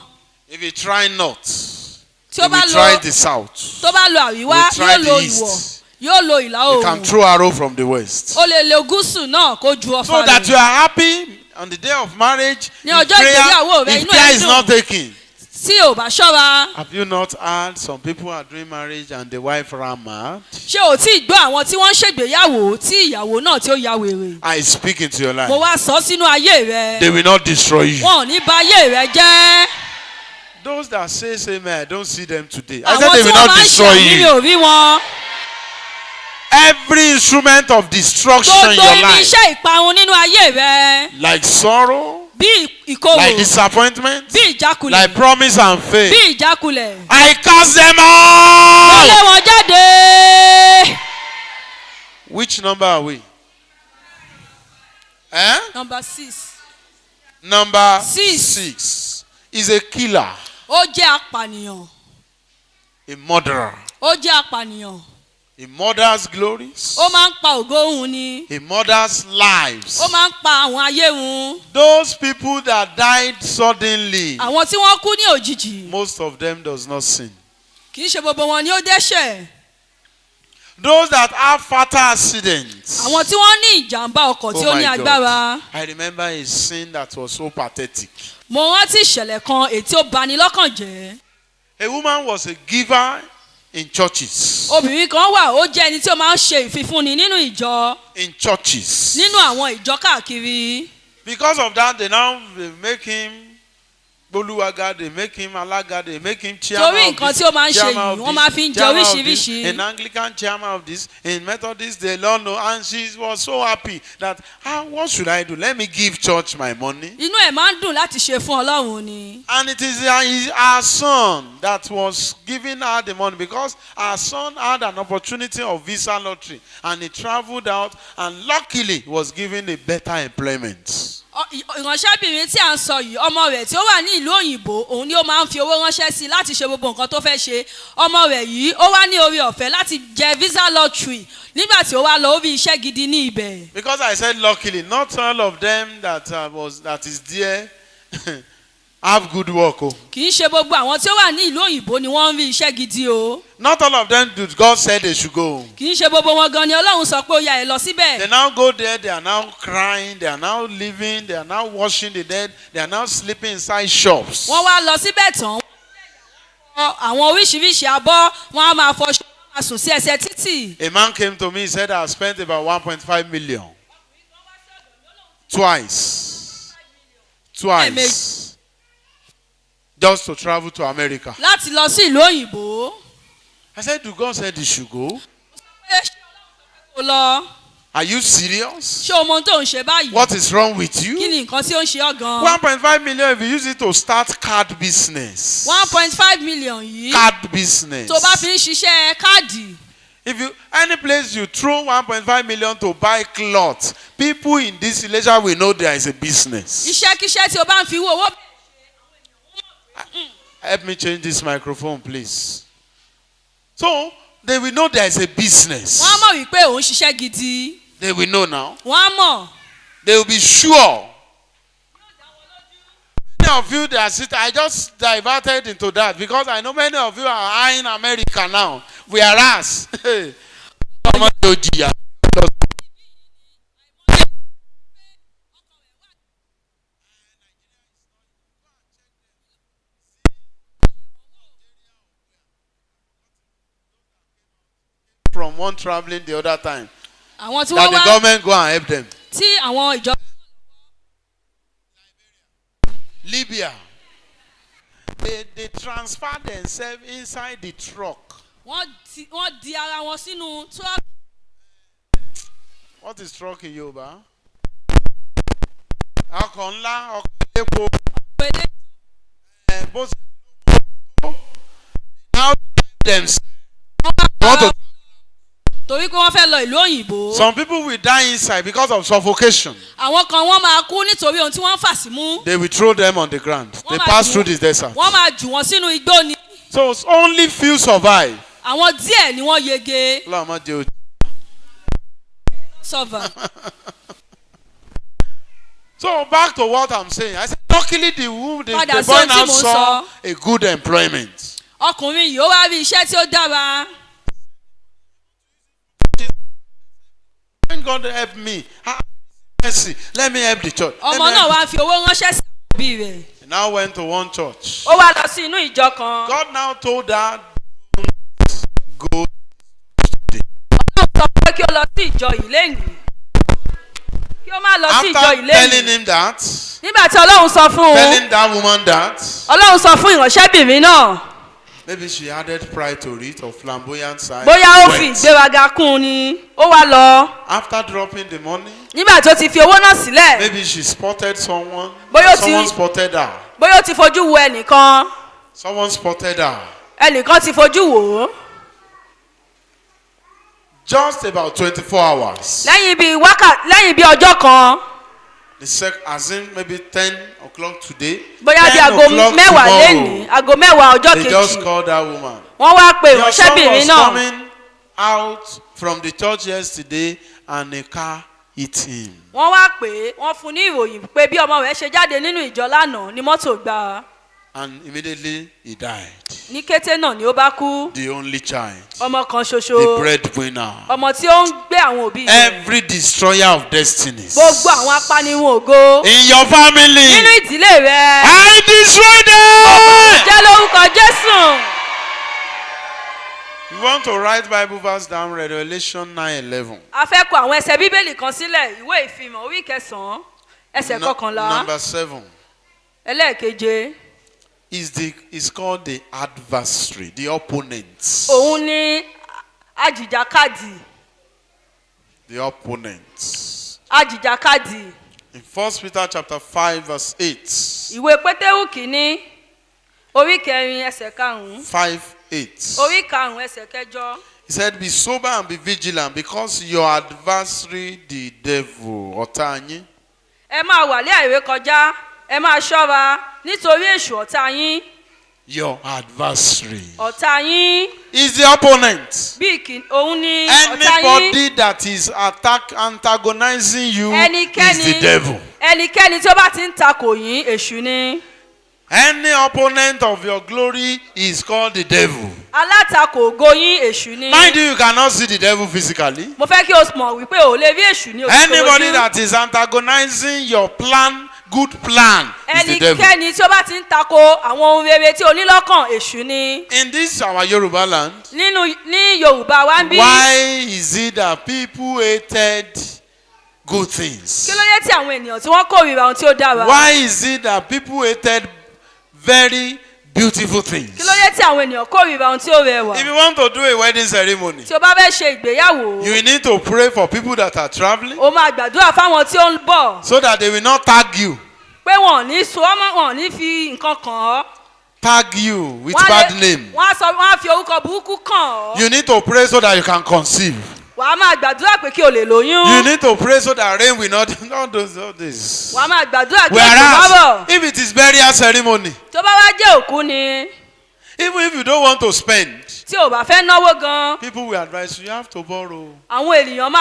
If you try not, tí you ó bá will try the lo south. tó bá lo àríwá We try yóò lo the ìwọ̀ east. yóò lo ìlà You can oòrùn. throw arrow from the west. o lè lo gúúsù náà kó ju So ọfà that you rẹ̀. are happy on the day of marriage, Ní if ọjọ́ ìgbéyàwó rẹ, prayer, if inú care ẹ is dùn. not taken, tí tí ò bá ṣọ́ra. Have you not heard some people are doing marriage and the wife ran mad? Ṣé o tí ì gbọ́ àwọn tí wọ́n ń ṣègbéyàwó tí ìyàwó náà tí ó ya wèrè? I speak into your life. Mo wá sọ sínú ayé rẹ. They will not destroy you. Wọn ò ní bà ayé rẹ jẹ́. Those that say amen, I don't see them today. I said Àwọn they tí will wọ́n not máa ń destroy ṣàmì mi you. ò rí wọn. Every instrument of destruction in Gbogbo your life, irinṣẹ́ ìparun nínú ayé rẹ. like sorrow, Bí ìkorò. like disappointment, Bí ìjákulẹ̀. like promise and faith, Bí ìjákulẹ̀. I cast them Wọ́n lé out. wọn jáde. Which number are we? Eh? Number 6. Number Six. 6 is a killer, Ó jẹ́ apànìyàn. a murderer. Ó jẹ́ apànìyàn. He murders glories. Ó máa ń pa ògo òun ni. He murders lives. Ó máa ń pa àwọn ayé òun. Those people that died suddenly, Àwọn tí wọ́n kú ní òjijì. most of them does not sin. Kì í ṣe gbogbo wọn ni ó dẹ́ṣẹ̀. Those that have fatal accidents. Àwọn tí wọ́n ní ìjàmbá ọkọ̀ tí ó ní agbára. I remember a sin that was so pathetic. Mo rántí ìṣẹ̀lẹ̀ kan èyí tí ó bani lọ́kàn jẹ́. A woman was a giver in churches. Obìnrin kan wà ó jẹ́ ẹni tí ó máa ń ṣe ìfifúnni nínú ìjọ. In churches. Nínú àwọn ìjọ káàkiri. Because of that, they now make him Boluwaga, they make him Alaga, they make him chairman Torí of nǹkan this, tí ó máa ń ṣe chairman yìí, of wọ́n this, máa fi ń jẹ chairman of this, oríṣiríṣi. in Anglican chairman of this, in Methodist, they don't know. And she was so happy that, what should I do? Let me give church my money. Inú ẹ̀ máa ń dùn láti ṣe fún Ọlọ́run ni. And it is her son that was giving her the money because her son had an opportunity of visa lottery and he traveled out and luckily was given a better employment. Ìránṣẹ́bìnrin tí à ń sọ yìí ọmọ rẹ̀ tí ó wà ní ìlú òyìnbó òun ni ó máa ń fi owó ránṣẹ́ sí láti ṣe gbogbo nǹkan tó fẹ́ ṣe. Ọmọ rẹ̀ yìí ó wá ní oore ọ̀fẹ́ láti jẹ visa lottery nígbà tí ó wá lọ ó rí iṣẹ́ gidi ní ibẹ̀. Because I said luckily, not all of them that is there have good work. Oh. Kì í ṣe gbogbo àwọn tí ó wà ní ìlú òyìnbó ni wọ́n ń rí iṣẹ́ gidi o. Not all of them did God said they should go. Kì í ṣe gbogbo wọn gan ni Ọlọ́run sọ pé ó yá ẹ lọ síbẹ̀. They now go there, they are now crying, they are now living, they are now washing the dead, they are now sleeping inside shops. Wọ́n wá lọ síbẹ̀ tán. Àwọn oríṣiríṣi abọ́ wọn á máa fọṣọ wọn máa sùn sí ẹsẹ̀ títì. A man came to me, he said, I spent about 1.5 million. Twice. Just to travel to America. Láti lọ sí ìlú òyìnbó. I said, do God said he should go? Ó lọ. Are you serious? Ṣé o mọ ohun tó ń ṣe báyìí? What is wrong with Kí you? ni nǹkan tí ó ń ṣe ọ́ gan? 1.5 million if you use it to start card business. 1.5 million yìí. Card business. Tó bá fi ń ṣiṣẹ́ káàdì. If you any place you throw 1.5 million to buy cloth, people in this village will know there is a business. Iṣẹ́kíṣẹ́ tí o bá ń fi owó. Help me change this microphone, please. So they will know there is a business. Wọ́n á mọ̀ wípé òun ṣiṣẹ́ gidi. They will know now. Wọ́n á mọ̀. They will be sure. Many of you that sit, I just diverted into that because I know many of you are eyeing America now. Whereas, from one traveling the other time, Àwọn tí that wọ́n the wá government go and help them. tí àwọn ìjọba. Libya, they transfer themselves inside the truck. Wọ́n di ara wọn sínú truck. What is truck in Yoruba? Ọkọ̀ ńlá, ọkọ̀ epo. Both now themselves. Torí pé wọ́n fẹ́ lọ ìlú òyìnbó. Some people will die inside because of suffocation. Àwọn kan wọ́n máa kú nítorí ohun tí wọ́n ń fà sí mú. They will throw them on the ground. They pass through the desert. Wọ́n máa jù wọ́n sínú igbó ni. So only few survive. Àwọn díẹ̀ ni wọ́n yege. Ọlọ́run má jẹ́ ojú. Survive. So back to what I'm saying. I said luckily the Padà sí boy ohun tí now mò ń saw sọ. a good employment. Ọkùnrin yìí ó wá rí iṣẹ́ tí ó dára. When God help me, mercy, let me help the church. Ọmọ náà wá fi owó ránṣẹ́ sí òbí rẹ̀. He now went to one church. ó wá lọ sí inú ìjọ kan. God now told her, go. ọlọ́run sọ pé kí ó lọ sí ìjọ yìí lẹ́yìn. kí ó má lọ sí ìjọ After yìí telling lẹ́yìn. him that, nígbà tí ọlọ́run sọ fún un. telling that woman that, ọlọ́run sọ fún ìránṣẹ́bìnrin náà. maybe she added pride to it or flamboyant side. bóyá ó fi went. ìgbéraga kún un ni ó wá lọ. After dropping the money, nígbà tó ti fi owó náà sílẹ̀. maybe she spotted someone. Bóyá ó ti- Someone spotted her. bóyá ó ti fojú wo ẹnìkan. Someone spotted her. ẹnìkan ti fojú wò ó. Just about 24 hours. lẹ́yìn bíi ọjọ́ kan. As in maybe 10 o'clock today. bóyá bíi 10 aago o'clock mẹ́wàá tomorrow. lẹ́nìí aago mẹ́wàá ọjọ́ They just kejì. called that woman. wọ́n wá pe Your son was ìránṣẹ́bìnrin náà. coming out from the church yesterday and a car hit him. wọ́n wá pè é wọ́n fún un ní ìròyìn pé bí ọmọ rẹ̀ ṣe jáde nínú ìjọ lánàá ni mọ́tò gbá a. And immediately he died. ní kété náà ni ó bá kú. The only child. ọmọ kan The ṣoṣo. breadwinner. ọmọ tí ó ń gbé àwọn òbí rẹ̀. Every destroyer of destinies. gbogbo àwọn apanirun ògo. In your family. nínú ìdílé rẹ̀. I destroy them. jẹ́ lórúkọ Jésù. You want to write Bible verse down, Revelation 9:11. a fẹ́ kọ àwọn ẹsẹ̀ bíbélì kan sílẹ̀ ìwé ìfihàn orí kẹsàn-án ẹsẹ̀ kọkànlá Number 7 ẹlẹ́ẹ̀keje. is called the adversary, the opponent. òun ni ajìjàkadì. The opponent. ajìjàkadì. In 1 Peter chapter 5 verse 8. ìwé pétérù kìíní orí kẹrin ẹsẹ̀ karùn-ún 5:8. orí karùn-ún ẹsẹ̀ kẹjọ. He said, be sober and be vigilant because your adversary, the devil, ọ̀tá yín. ẹ máa wà lé àìrè kọjá ẹ máa ṣọ́ra nítorí èṣù ọ̀tá yín. Your adversary ọ̀tá yín is the opponent. bí òun ni ọ̀tá yín. Anybody that is antagonizing you is the devil. ẹnikẹ́ni tí ó bá ti ń takò yín èṣù ni. Any opponent of your glory is called the devil. alátakò ògo yín èṣù ni. Mind you cannot see the devil physically. mo fẹ́ kí o mọ̀ wípé o lè rí èṣù ní Anybody ojúkorojú. that is antagonizing your plan, good plan, is the devil. ẹnikẹ́ni tí ó bá ti ń takò àwọn ohun rere tí o ní lọ́kàn èṣù ni. In this our Yoruba land, ní Yorùbá wa ń bí. why is it that people hated good things? kí ló yẹ tí àwọn ènìyàn tí wọ́n kórìíra ohun tí ó dára. Why is it that people hated very beautiful things? kí ló yẹ tí àwọn ènìyàn kórìíra ohun tí ó rẹwà. If you want to do a wedding ceremony, tí o bá fẹ́ ṣe ìgbéyàwó. you need to pray for people that are traveling o máa gbàdúrà fáwọn tí ó ń bọ̀. so that they will not tag you. pé wọn ò ní so ọmọ wọn ò ní fi nǹkan kàn ọ́. Tag you with Wọ́n á bad lè- name. wọ́n á fi orúkọ burúkú kàn ọ́. You need to pray so that you can conceive. wàá máa gbàdúrà pé kí o lè lóyún. You need to pray so that rain will not all this. wàá máa gbàdúrà kí o sì má Whereas bọ̀. if it is burial ceremony, tó bá wá jẹ́ òkú ni even if you don't want to spend, tí o bá fẹ́ náwó gan. people will advise you have to borrow. àwọn ènìyàn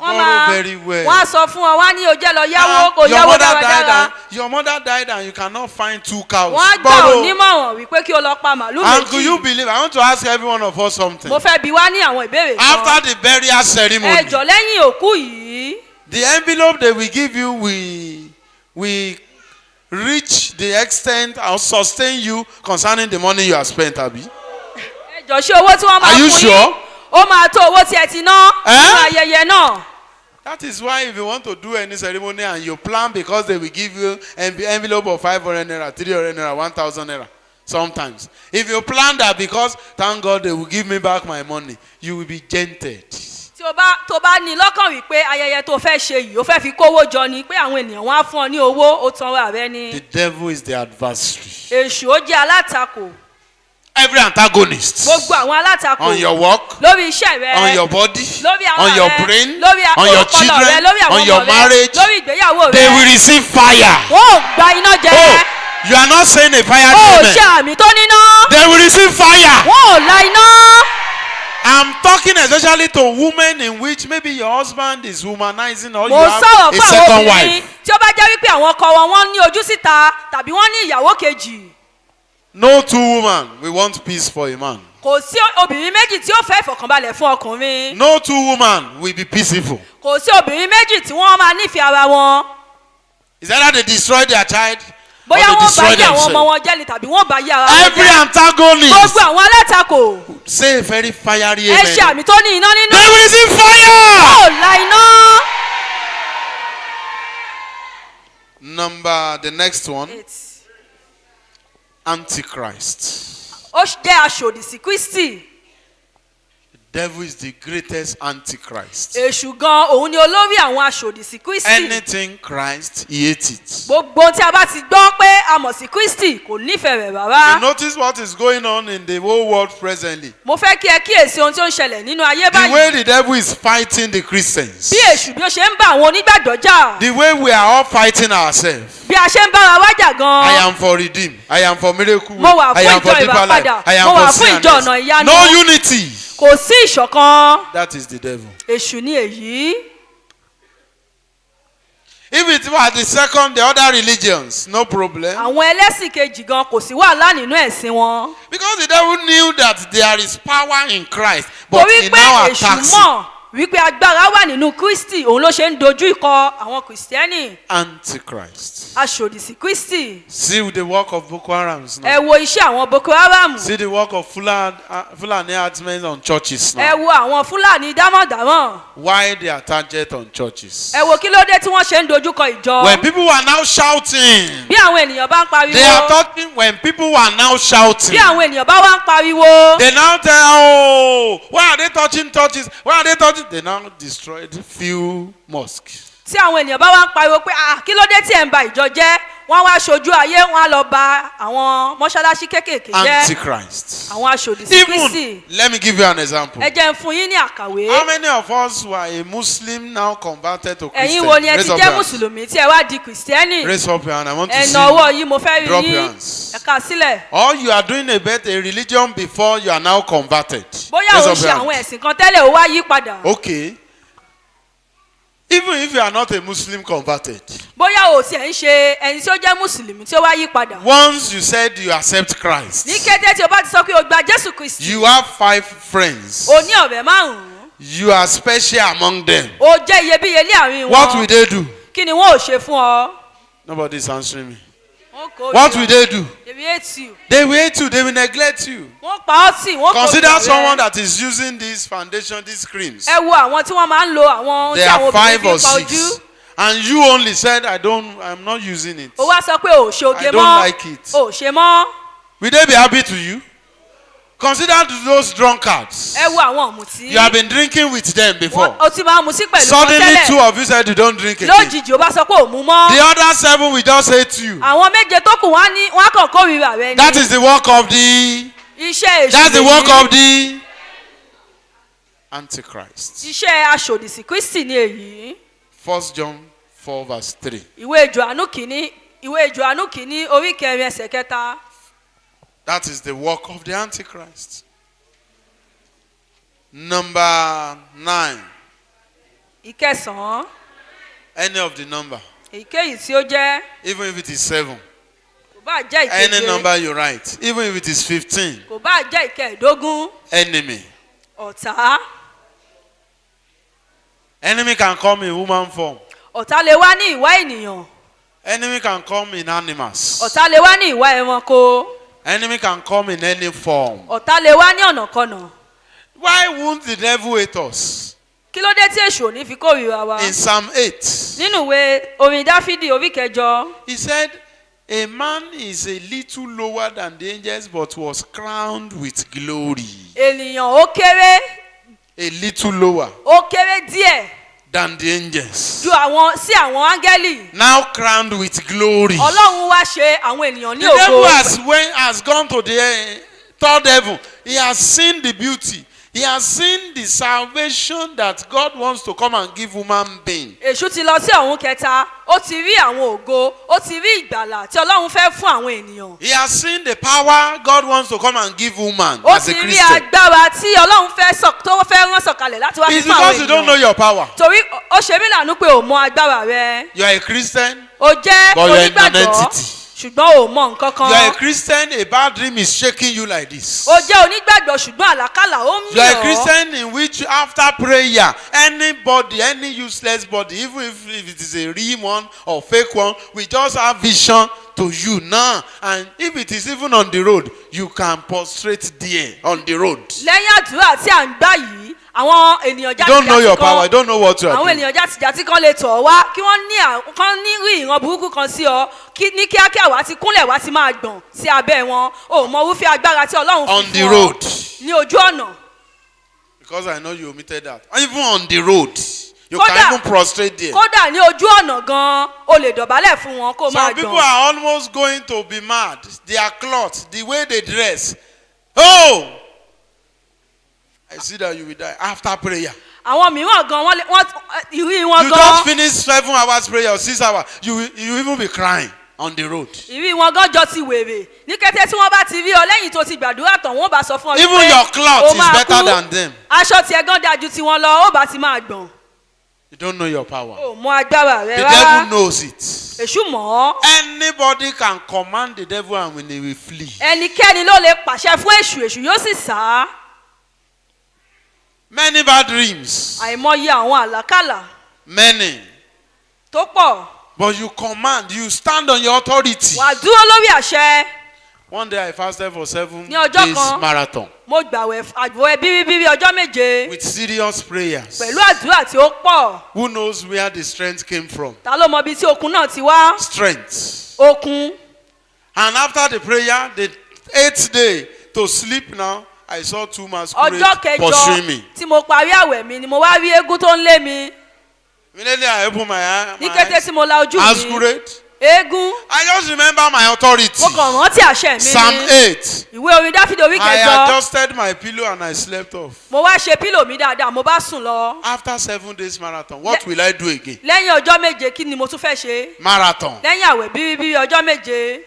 wọ́n Borrow very well. wọ́n á sọ fún ọ wọ́n á ní o jẹ́ lọ yáwó Ah, kò yáwó dáradára. your mother died and you cannot find 2 cows. wọ́n á gbà ọ́ Borrow. nímọ̀ràn wípé kí o lọ pa màálù And could you méjì. believe? I want to ask every one of us something. mo fẹ́ bi wá ní àwọn ìbéèrè kan. After the burial ceremony, ẹjọ́ lẹ́yìn òkú yìí the envelope they will give you will reach the extent or sustain you concerning the money you have spent, Abi. ẹjọ́ ṣé owó tí wọ́n máa Are you fún sure? yín ó máa tó owó tí ẹ ti ná nínú ayẹyẹ náà. That is why if you want to do any ceremony and you plan because they will give you an envelope of 500 naira, 300 naira, 1,000 naira sometimes. If you plan that because thank God they will give me back my money, you will be gented. tí tó bá ní lọ́kàn wípé ayẹyẹ tó fẹ́ ṣe yìí ó fẹ́ fi kówó jọ ni pé àwọn ènìyàn wọ́n á fún ọ ní owó ó tan ra rẹ ni. The devil is the adversary. èṣù ó jẹ́ alátakò. Every antagonist gbogbo àwọn alátakò on your work, lórí iṣẹ́ rẹ on your body, lórí ara on your rẹ brain, lórí on your ọpọlọ rẹ children, lórí àwọn on your ọmọ rẹ marriage, lórí ìgbéyàwó they will rẹ receive fire. wọn ò gba iná jẹ Oh, you are not saying a fire ó amen. ṣe àmì tó níná They will receive fire. wọn ò la iná. I'm talking especially to women in which maybe your husband is womanizing or you mo have sọ̀rọ̀ a fún àwọn second obìnrin wife. tí ó bá jẹ́ wípé àwọn ọkọ wọn ní ojú síta tàbí wọ́n ní ìyàwó kejì. No two women will want peace for a man. kò sí obìnrin méjì tí ó fẹ́ ìfọ̀kànbalẹ̀ fún ọkùnrin. No two women will be peaceful. kò sí obìnrin méjì tí wọ́n máa nífẹ̀ẹ́ ara wọn. Is either they destroy their child bóyá to wọ́n bá destroy yé àwọn ọmọ themselves. wọn jẹ́ ni tàbí wọ́n bá yé ara wọn Every jẹ́. antagonist, Gbogbo àwọn alátakò. say a very fiery Ẹ ṣe amen. àmì tó ní iná nínú. They will receive fire. Ó la iná. The next one, Antichrist. Ó jẹ́ aṣòdì sí Kristi. Devil is the greatest Antichrist. Èṣù gan òun ni olórí àwọn aṣòdì sí Kristi. Anything Christ, he hates it. Gbogbo tí a bá ti gbọ́ pé a mọ̀ sí Kristi kò nífẹ̀ẹ́ rẹ̀ You rárá. notice what is going on in the whole world presently. Mo fẹ́ kí ẹ kíyèsí ohun tí ó ń ṣẹlẹ̀ nínú ayé The way báyìí. the devil is fighting the Christians. Bí èṣù bí ó ṣe ń bá àwọn onígbàgbọ́ jà. The way we are all fighting ourselves. Bí a ṣe ń bára wá jà I gan. am for redeem. I am for miracle. Mo wà I fún am for ìjọ deeper life. ìràpadà. I am Mo wà for fún ìjọ ọ̀nà sin. ìyanu. No unity. Kò sí ìṣọ̀kan. That is the devil. Èṣù ni èyí. If it were the other religions, no problem. Àwọn ẹlẹ́sìn kejì gan kò sí wàhálà nínú ẹ̀sìn wọn. Because the devil knew that there is power in Christ, but Torí he pé now èṣù attacks it. mọ̀ wípé agbára wà nínú Kristi òun ló ṣe ń dojú ikọ̀ àwọn Kìrìsìtẹ́nì. Antichrist. Aṣòdì sí Kristi. See the work of Boko Haram Ẹ now. wo iṣẹ́ àwọn Boko Haram. See the work of Fulani herdsmen on churches Ẹ now. wo àwọn Fúlàní dámọ̀dámọ̀. Why they are targeted on churches? Ẹ wo kí ló dé tí wọ́n ṣe ń dojúkọ ìjọ. When people are now shouting, Bí àwọn ènìyàn bá ń pariwo. they are talking. When people are now shouting, Bí àwọn ènìyàn bá wá ń pariwo. they now tell, oh, why are they touching churches? Why are they touching? They now destroyed few mosques. Tí àwọn ènìyàn bá wá ń pariwo pé kí ló dé tí ẹ̀ ń ba ìjọ jẹ́ wọ́n wá ṣojú ayé wọ́n á lọ ba àwọn mọ́ṣáláṣí kéékèèké jẹ́. Antichrist. Àwọn aṣòdì sí Kristi. Even, let me give you an example. Ẹ jẹ́ ń fún yín ní àkàwé. How many of us who are a Muslim now converted to Christian? Ẹ̀yin wo ni ẹ Raise ti up jẹ́ your hands. Mùsùlùmí tí ẹ wá di Kìrìsìtẹ́nì? Raise up your hand. I want to see. Ẹ̀nà ọwọ́ yìí mo fẹ́ rí Drop your yín. hands. Ẹ kà sílẹ̀. Or you are doing a religion before you are now converted. Bóyá Raise o up ṣe your àwọn hand. ẹ̀sìn kan tẹ́lẹ̀ ó wá yí padà. Okay. Even if you are not a Muslim converted, Bóyá o sì ń ṣe ẹni tí ó jẹ́ Mùsùlùmí tí ó wá yí padà. once you said you accept Christ, Ní kété tí o bá ti sọ pé o gba Jésù Kristi, you have 5 friends. o ní ọ̀rẹ́ márùn-ún. You are special among them. O jẹ́ iyebíye ní àárín What will wọn. they do? Kí ni wọ́n ò ṣe fún ọ? Nobody is answering me. Wọ́n kò What will they do? They will hate you. They will hate you. They will neglect you. Wọ́n pa ọ́ tì, wọ́n kò Consider someone that is using this foundation, these creams. Ẹ wo àwọn tí wọ́n máa ń lo àwọn They tí àwọn are obìnrin 5 fi or ń pa 6. ojú. And you only said, I'm not using it. O wá sọ pé o ò ṣe oge I don't mọ́. like it. O ò ṣe mọ́. Will they be happy to you? Consider those drunkards. Ẹ wo àwọn ọ̀mùtí. You have been drinking with them before. O ti máa mu sí pẹ̀lú wọn Suddenly, 2 tẹ́lẹ̀. of you said you don't drink again. Lójijì o bá sọ pé ò mu mọ́. The other 7 will just hate you. Àwọn méje tó kù wọ́n á kàn kórìíra rẹ ni. That is the work of the. Iṣẹ́ èṣù That's the lèyí. work of the Antichrist. Iṣẹ́ aṣòdì sí Kristi ni èyí. 1 John 4 verse 3. Ìwé Jòhánù kìíní orí kẹrin ẹsẹ̀ kẹta. That is the work of the Antichrist. Number 9. Ìkẹsàn-án. Any of the number. Èyíkéyìí tí ó jẹ́. Even if it is 7. Kò bá jẹ́ Any ìkeje. number you write. Even if it is 15. Kò bá jẹ́ ìkẹẹ̀dógún. Enemy. Ọ̀tá. Enemy can come in human form. Ọ̀tá lè wá ní ìwà ènìyàn. Enemy can come in animals. Ọ̀tá lè wá ní ìwà ẹranko. Enemy can come in any form. Ọ̀tá lè wá ní ọ̀nàkọnà. Why won't the devil hate us? Kí ló dé tí èṣù ò ní fi kórìíra wa? In Psalm 8, Nínú ìwé orin Dáfídì orí kẹjọ. he said, a man is a little lower than the angels but was crowned with glory. Ènìyàn ó kéré A little lower díẹ̀ than the angels. ju sí àwọn áńgẹ́lì. Now crowned with glory. Ọlọ́run wá ṣe àwọn ènìyàn ní The devil ògo. has gone to the third heaven. He has seen the beauty. He has seen the salvation that God wants to come and give human being. Èṣù ti lọ sí ọ̀run kẹta, ó ti rí àwọn ògo, ó ti rí ìgbàlà tí Ọlọ́run fẹ́ fún àwọn ènìyàn. He has seen the power God wants to come and give woman Ó as a ti rí Christian. agbára tí Ọlọ́run tó fẹ́ rán sọ̀kalẹ̀ láti wá It's fún àwọn because you don't know ènìyàn. your power. Torí ó ṣe mí lànú pé ò mọ agbára rẹ. You are a Christian, O jẹ́ but you are a onígbàgbọ́, non-entity. ṣùgbọ́n ò mọ nǹkan You are a kan. Christian, a bad dream is shaking you like this. O jẹ́ onígbàgbọ́ ṣùgbọ́n àlákàlà ó ń You are a mì ọ́. Christian in which after prayer, anybody, any useless body, even if it is a real one or fake one, we just have vision to you now. And if it is even on the road, you can prostrate there on the road. Lẹ́yìn àdúrà tí à ń gbà yìí, àwọn ènìyàn You don't know your játijàti power, you kan don't know what you are àwọn doing. ènìyàn játijàti kan lè tọ̀ ọ́ wá kí wọ́n ní rí ìran burúkú kan sí ọ ní kíákíá wá ti kúnlẹ̀ wá ti máa gbọ̀n sí abẹ́ wọn. O mọ irúfẹ́ agbára tí Ọlọ́run On fi the fún road. ọ ní ojú ọ̀nà. Because I know you omitted that. Even on the road, you Kódà- can even prostrate there. Kódà ní ojú ọ̀nà gan-an o lè dọ̀bálẹ̀ fún wọn kó máa Some people gbọ̀n. are almost going to be mad. Their clothes, the way they dress. Oh! I see that you will die after prayer. Àwọn mìíràn gan ìrí wọn You gan just finish 7 hours prayer or 6 hours. You even be crying on the road. ìrí wọn gan jọ ti wèrè ní kété tí wọ́n bá ti rí ọ lẹ́yìn tó ti gbàdúrà tán wọ́n bá sọ fún ọ Even your cloth o is máa better kú. than them. Aṣọ tiẹ̀ gan dájú tí wọ́n lọ ó bá ti máa gbọ̀n. You don't know your power. O mọ agbára rẹ The rárá. devil knows it. Èṣù mọ̀ ọ́. Anybody can command the devil and when he will flee. Ẹnikẹ́ni ló lè pàṣẹ fún èṣù yóò sì sá. Many bad dreams. Àìmọye àwọn àlákàlà Many. tó pọ̀. But you command, you stand on your authority. Wà á dúró lórí àṣẹ. One day I fasted for 7 Ní ọjọ́ days kan. marathon Mo gbàwẹ̀ àgbọ̀wẹ̀ bíríbírí ọjọ́ méje with serious prayers. pẹ̀lú àdúrà tí ó pọ̀. Who knows where the strength came from? Ta ló mọ ibi tí okun náà ti wá? Strength. Okun. And after the prayer, the 8th day to sleep now, I saw 2 masquerades Ọjọ́ pursuing me. kẹjọ tí mo parí àwẹ̀ mi ni mo wá rí eégún tó ń lé mi. Immediately I opened my Ní eyes. kété tí mo la ojú mi. Masquerade. Eégún. I just remember my authority. Mo kàn rántí àṣẹ mi Psalm ni. 8. Ìwé orin Dáfídì orí I kẹjọ. adjusted my pillow and I slept off. Mo wá ṣe pílò mi dáadáa mo bá sùn lọ. After 7 days marathon, what will I do again? Lẹ́yìn ọjọ́ méje kí ni mo tún fẹ́ ṣe? Marathon. Lẹ́yìn àwẹ̀ bíríbírí ọjọ́ méje.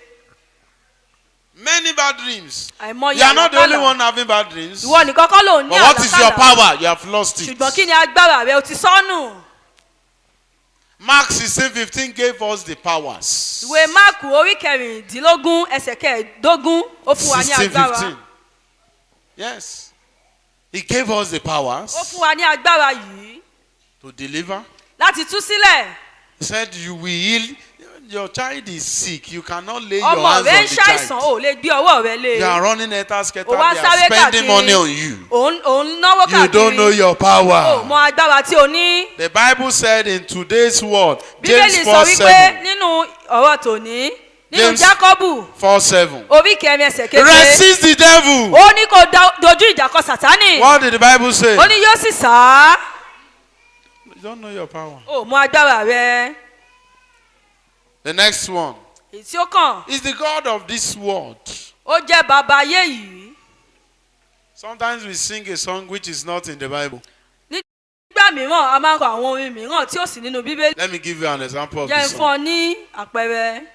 Many bad dreams. Àìmọye You are not the only àlákàlà. one having bad dreams. Ìwọ nìkan kọ́ ló ń ní But what is your àlákàlà. power? You have lost it. Ṣùgbọ́n kí ni agbára rẹ o ti sọnù? Mark 16:15 gave us the powers. Ìwé Máàkù orí kẹrìndínlógún ẹsẹ̀ kẹẹ̀dógún ó fún wa ní 16:15. agbára. Yes. He gave us the Ó powers fún wa ní agbára yìí to deliver. láti tú sílẹ̀. He said, you will heal. Your child is sick. You cannot lay your Ọmọ hands rẹ on ń the ṣàìsàn child. ò lè gbé ọwọ́ rẹ lé. You are running etasketa. Ó wá They sáré are spending káàkiri. money on you. Òun náwó You don't know káàkiri. your Ó power. mọ agbára tí o ní. The Bible said in today's word, Bíbélì James sọ wípé 4:7. nínú ọ̀rọ̀ tòní nínú James Jákọ́bù 4:7. orí kẹrin ẹsẹ̀ keje. Resist the devil. Ó ní kó dojú ìjà kọ Sátánì. What did the Bible say? Ó ní yóò sì sá. You don't know your power. Ó mọ agbára rẹ. The next one Èyí tí ó kàn is the God of this world. ó jẹ́ bàbá ayé yìí. Sometimes we sing a song which is not in the Bible. Nígbà mìíràn a máa ń kọ àwọn orin mìíràn tí ó sì nínú Bíbélì. Let me give you an example of Jẹ́ this fún song. ọ ní àpẹẹrẹ.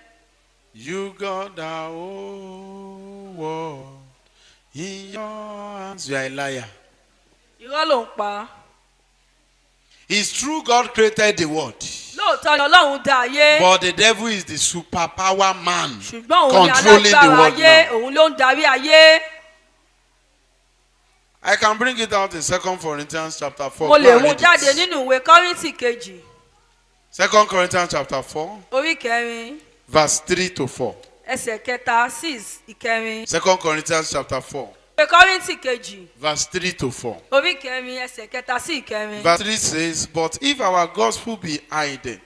You got the whole world in your hands. You are a liar. Irọ́ ló ń pa. It's true God created the world. Lóòótọ́ ni Ọlọ́run dá ayé. But the devil is the superpower man Ṣùgbọ́n òun ni controlling the alágbára world ayé. now. Òun ló ń darí ayé. I can bring it out in 2 Corinthians chapter 4. Mo Go lè and mú read jáde it. nínú ìwé Kọ́ríńtì kejì 2 Corinthians chapter 4, orí kẹrin verse 3 to 4. ẹsẹ̀ kẹta sí ìkẹrin. 2 Corinthians chapter 4, Ìwé Kọ́ríńtì kejì verse 3 to 4. orí kẹrin ẹsẹ̀ kẹta sí ìkẹrin. Verse 3 says, But if our gospel be hidden,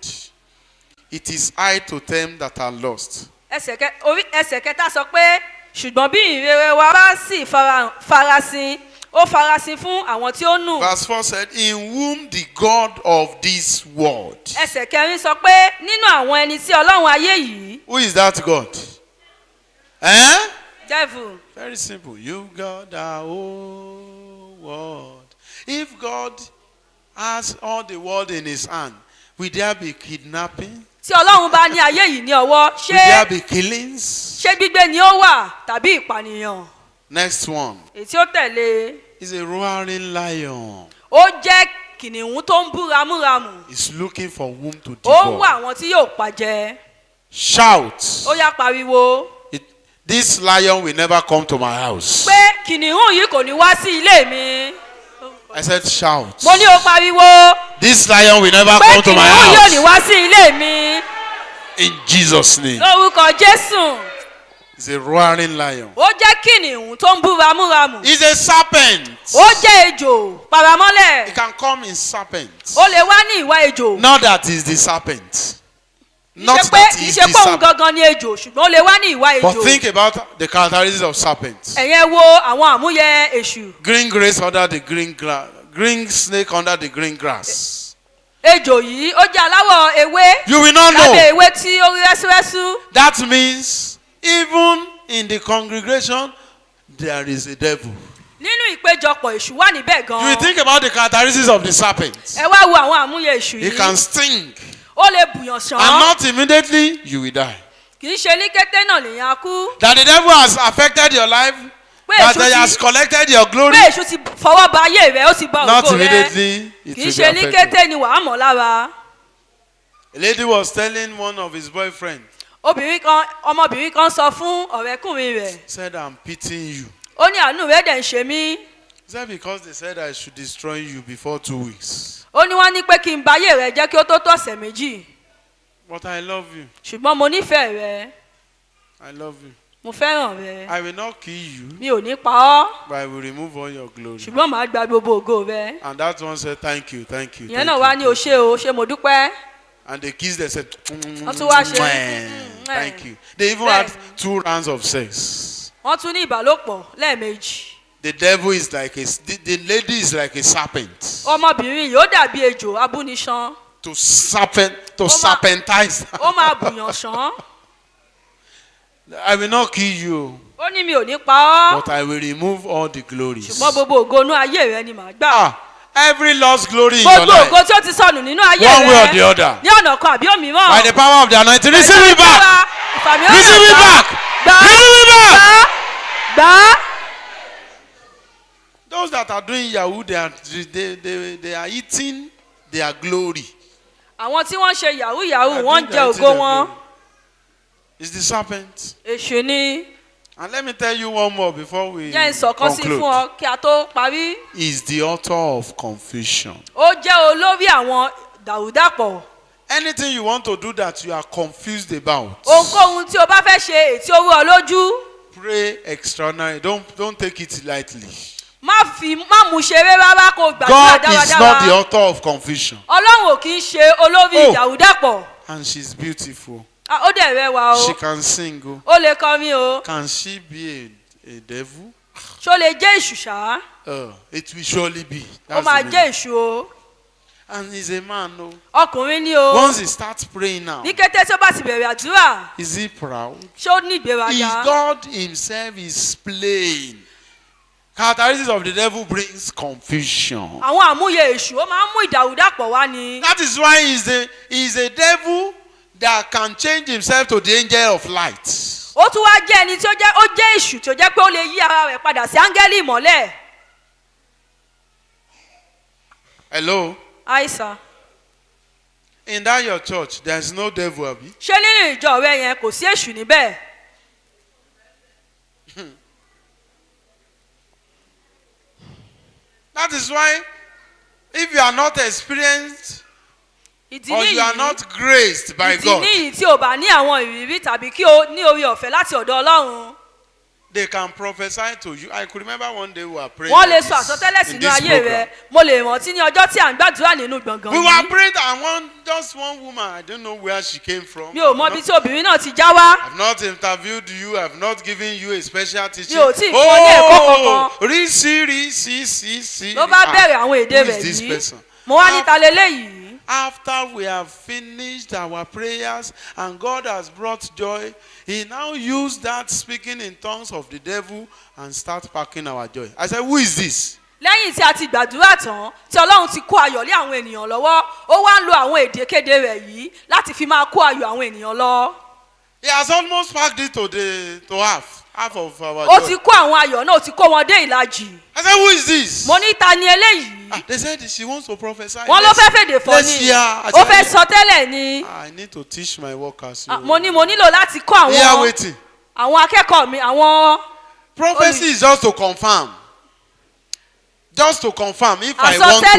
it is hid to them that are lost. Ẹsẹ̀ kẹta sọ pé ṣùgbọ́n bí ìrere wa bá sì farasin ó farasin fún àwọn tí ó nù. Verse 4 said, In whom the God of this world. Ẹsẹ̀ kẹrin sọ pé nínú àwọn ẹni tí Ọlọ́run ayé yìí. Who is that God? Eh? Devil. Very simple. You got the whole world. If God has all the world in his hand, will there be kidnapping? Tí Ọlọ́run bá ní ayé yìí ní ọwọ́ Will there be killings? ṣé gbígbé ni ó wà tàbí ìpànìyàn? Next one Èyí tí ó tẹ̀lé is a roaring lion. ó jẹ́ kìnìún tó ń bú ramúramù. He's looking for whom to Ó ń wá devour. àwọn tí yóò pàjẹ́. Shout. ó yá pariwo This lion will never come to my house. pé kìnìún yìí kò ní wá sí ilé mi. I said shout. mo ní o pariwo This lion will never pé come to my kìnìún yóò ní house. wá sí ilé mi. In Jesus' name. lórúkọ Jésù. It's a roaring lion. ó jẹ́ kìnìún tó ń bú ramúramù. It's a serpent. ó jẹ́ ejò paramọ́lẹ̀. It can come in serpent. ó lè wá ní ìwà ejò. Not that he's the serpent. Not kì that í he's ṣe the pé òun serpent. gangan ni ejò ṣùgbọ́n ó lè wá ní ìwà But ejò. think about the characteristics of serpents. ẹ̀yẹn wo àwọn àmúyẹ èṣù. Green grass under the green grass. Green snake under the green grass. ejò yìí ó jẹ́ aláwọ̀ ewé. You will not lábẹ́ know. ewé tí ó rí rẹ́súrẹ́sú. That means even in the congregation there is a devil. nínú ìpéjọpọ̀ èṣù wà níbẹ̀ You will gan-an. think about the characteristics of the serpent. ẹ wá wo àwọn àmúyẹ èṣù It can yìí. sting. ó lè bùyàn And ṣán. not immediately you will die. kì í ṣe ní kété náà lèèyàn á kú. That the devil has affected your life. pé That èṣù he has ti collected your glory. pé èṣù ti fọwọ́ ba ayé rẹ̀ ó ti ba Not ògo rẹ̀. immediately it kì í will ṣe be ní affected. kété ni wàá mọ̀ lára. A lady was telling one of his boyfriends, ọmọbìnrin kan sọ fún ọ̀rẹ́kùnrin rẹ̀. said, I'm pitying you. ó ní àánú rẹ̀ dẹ̀ ń ṣe mí. Is that because they said I should destroy you before 2 weeks? ó ní wọ́n ní pé kí n ba ayé rẹ̀ jẹ́ kí ó tó ọ̀sẹ̀ méjì. But I love you. ṣùgbọ́n mo nífẹ̀ẹ́ rẹ̀. I love you. mo fẹ́ràn rẹ̀. I will not kill you, mi ò ní pa ọ́. but I will remove all your glory. ṣùgbọ́n màá gba gbogbo ògo rẹ̀. And that one said, thank you, thank you. ìyẹn thank náà you, wá ní o thank you." ṣé o ṣé mo dúpẹ́. And they kissed, they said, Wọ́n tún wá ṣe, thank you. They even had Bẹ́ẹ̀ni. 2 rounds of sex. wọ́n tún ní ìbálòpọ̀ lẹ́ẹ̀mejì. The devil is like the lady is like a serpent. ọmọbìnrin yìí ó dàbí ejò abúniṣan. To máa- serpentize. ó máa bùyàn ṣán. I will not kill you, ó ní mi ò ní pa ọ́. but I will remove all the glories. ṣùgbọ́n gbogbo ògo inú ayé rẹ ni màá gbà. Ah, every lost glory in your gbogbo ògo life, tí ó ti sọnù nínú ayé one way or the rẹ other, ní ọ̀nà kan àbí òmíràn. by the power of the anointing, receive it back. Receive it back. gbà Receive it back. gbà. Those that are doing Yahoo, they are eating their glory. àwọn tí wọ́n ṣe yahoo yahoo I wọ́n think jẹ they are eating ògo their wọn. glory. It's the serpent. èṣù ni. And let me tell you one more before we jẹ́ ìsọ̀kan sí fún conclude. ọ kí a tó parí. Is the author of confusion. ó jẹ́ olórí àwọn dàrúdàpọ̀. Anything you want to do that you are confused about, ohunkóhun tí o bá fẹ́ ṣe èyí tí ó rú ọ lójú. pray extraordinary. Don't take it lightly. má mú ṣeré rárá kó gbàdúrà God is not the dáradára. author of confusion. ọlọ́run ò kì í ṣe olórí Oh. dàrúdàpọ̀. And she's beautiful. ó dẹ̀ rẹwà She o. can sing. ó lè kọrin o. Can she be a devil? ṣó lè jẹ́ èṣù ṣá. It will surely be. ó That's máa the jẹ́ meaning. èṣù o. And he's a man. No. ọkùnrin ni o. Once he starts praying now, ní kété tí ó bá ti bẹ̀rẹ̀ àdúrà. is he proud? ṣé ó ní Is ìgbéraga. God himself is playing. Characteristics of the devil brings confusion. àwọn àmúyẹ èṣù ó máa ń mú ìdàrúdàpọ̀ wá ni. That is why he's a devil that can change himself to the angel of light. ó tún wá jẹ́ ẹni tí ó jẹ́ èṣù tí ó jẹ́ pé ó lè yí ara rẹ̀ padà sí áńgẹ́lì ìmọ́lẹ̀. Hello? àìsàn. In that your church, there is no devil, abi? ṣé nínú ìjọ rẹ yẹn kò sí èṣù níbẹ̀. That is why if you are not experienced ìdí or you are not graced by ìdí God, níyì tí o bá ní àwọn ìrírí tàbí kí o ní orí ọ̀fẹ́ láti ọ̀dọ̀ Ọlọ́run. they can prophesy to you. I could remember one day we were praying wọ́n lè like sọ àsọtẹ́lẹ̀ this, in sínú this ayé rẹ. program. mo lè rántí ní ọjọ́ tí à ń gbàdúrà nínú gbọ̀ngàn We were yìí. praying and just one woman, I don't know where she came from. mi ò mọ ibi tí obìnrin náà ti já wá. I've not interviewed you. I've not given you a special teaching. Mi ò tíì fún ọ ní ẹ̀kọ́ kankan. Rí. ló bá bẹ̀rẹ̀ àwọn èdè Who rẹ̀ is this yìí. person? mo wá níta leléyìí. After we have finished our prayers and God has brought joy, he now used that speaking in tongues of the devil and start packing our joy. I said, who is this? lẹ́yìn tí a ti gbàdúrà tán tí Ọlọ́run ti kó ayọ̀ lé àwọn ènìyàn lọ́wọ́ ó wá ń lo àwọn èdèkéde rẹ̀ yìí láti fi máa kó ayọ̀ àwọn ènìyàn lọ. He has almost packed it to half. half of our ó joy. ti kó àwọn ayọ̀ náà ó ti kó wọn dé ìlàjì. I said, who is this? mo ní ta ni eléyìí. They said she wants to prophesy. wọ́n ló fẹ́ fèdè fọ́ let's ni hear. I ó fẹ́ said, sọ tẹ́lẹ̀ ni. I need to teach my workers. mo nílò láti kọ́ They are waiting. àwọn akẹ́kọ̀ọ́ mi àwọn. Prophecy is just to confirm. Just to confirm if I want to.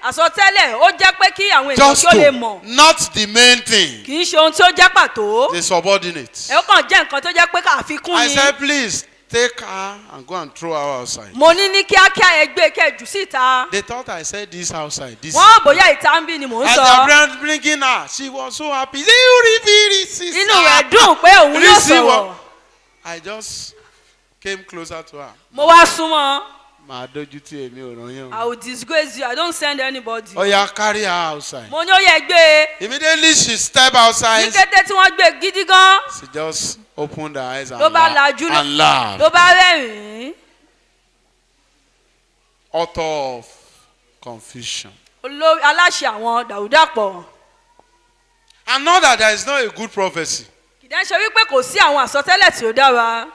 àsọtẹ́lẹ̀ ó jẹ́ pé kí àwọn ènìyàn Just kí ó lè to. mọ̀. Not the main thing. kì í ṣe ohun tí ó jẹ́ pàtó. The subordinate. ẹ ó kàn jẹ́ nǹkan tó jẹ́ pé àfikún I ni. said, please take her and go and throw her outside. mo ní kíákíá ẹgbẹ́ kẹjù síta. They thought I said this outside. This. wọ́n bóyá ìta ń bí ni mò ń As sọ. the bringing her, she was so happy. Sister. inú rẹ̀ dùn pé òun yóò sọ̀rọ̀. I just came closer to her. mo wá súnmọ́. Màá dójú tí èmi ò ràn yín. I will disgrace you. I don't send anybody. Oh yeah, carry her outside. mo ní ó yẹ gbé. Immediately she stepped ní outside. kété tí wọ́n gbé gidi gan. She just opened her eyes and ló bá lajú laughed. ló bá rẹ́rìn-ín. Author of confusion. olórí aláṣẹ àwọn dàrúdàpọ̀. And not that there is not a good prophecy. kìdá ṣe wípé kò sí àwọn àsọtẹ́lẹ̀ tí ó dára.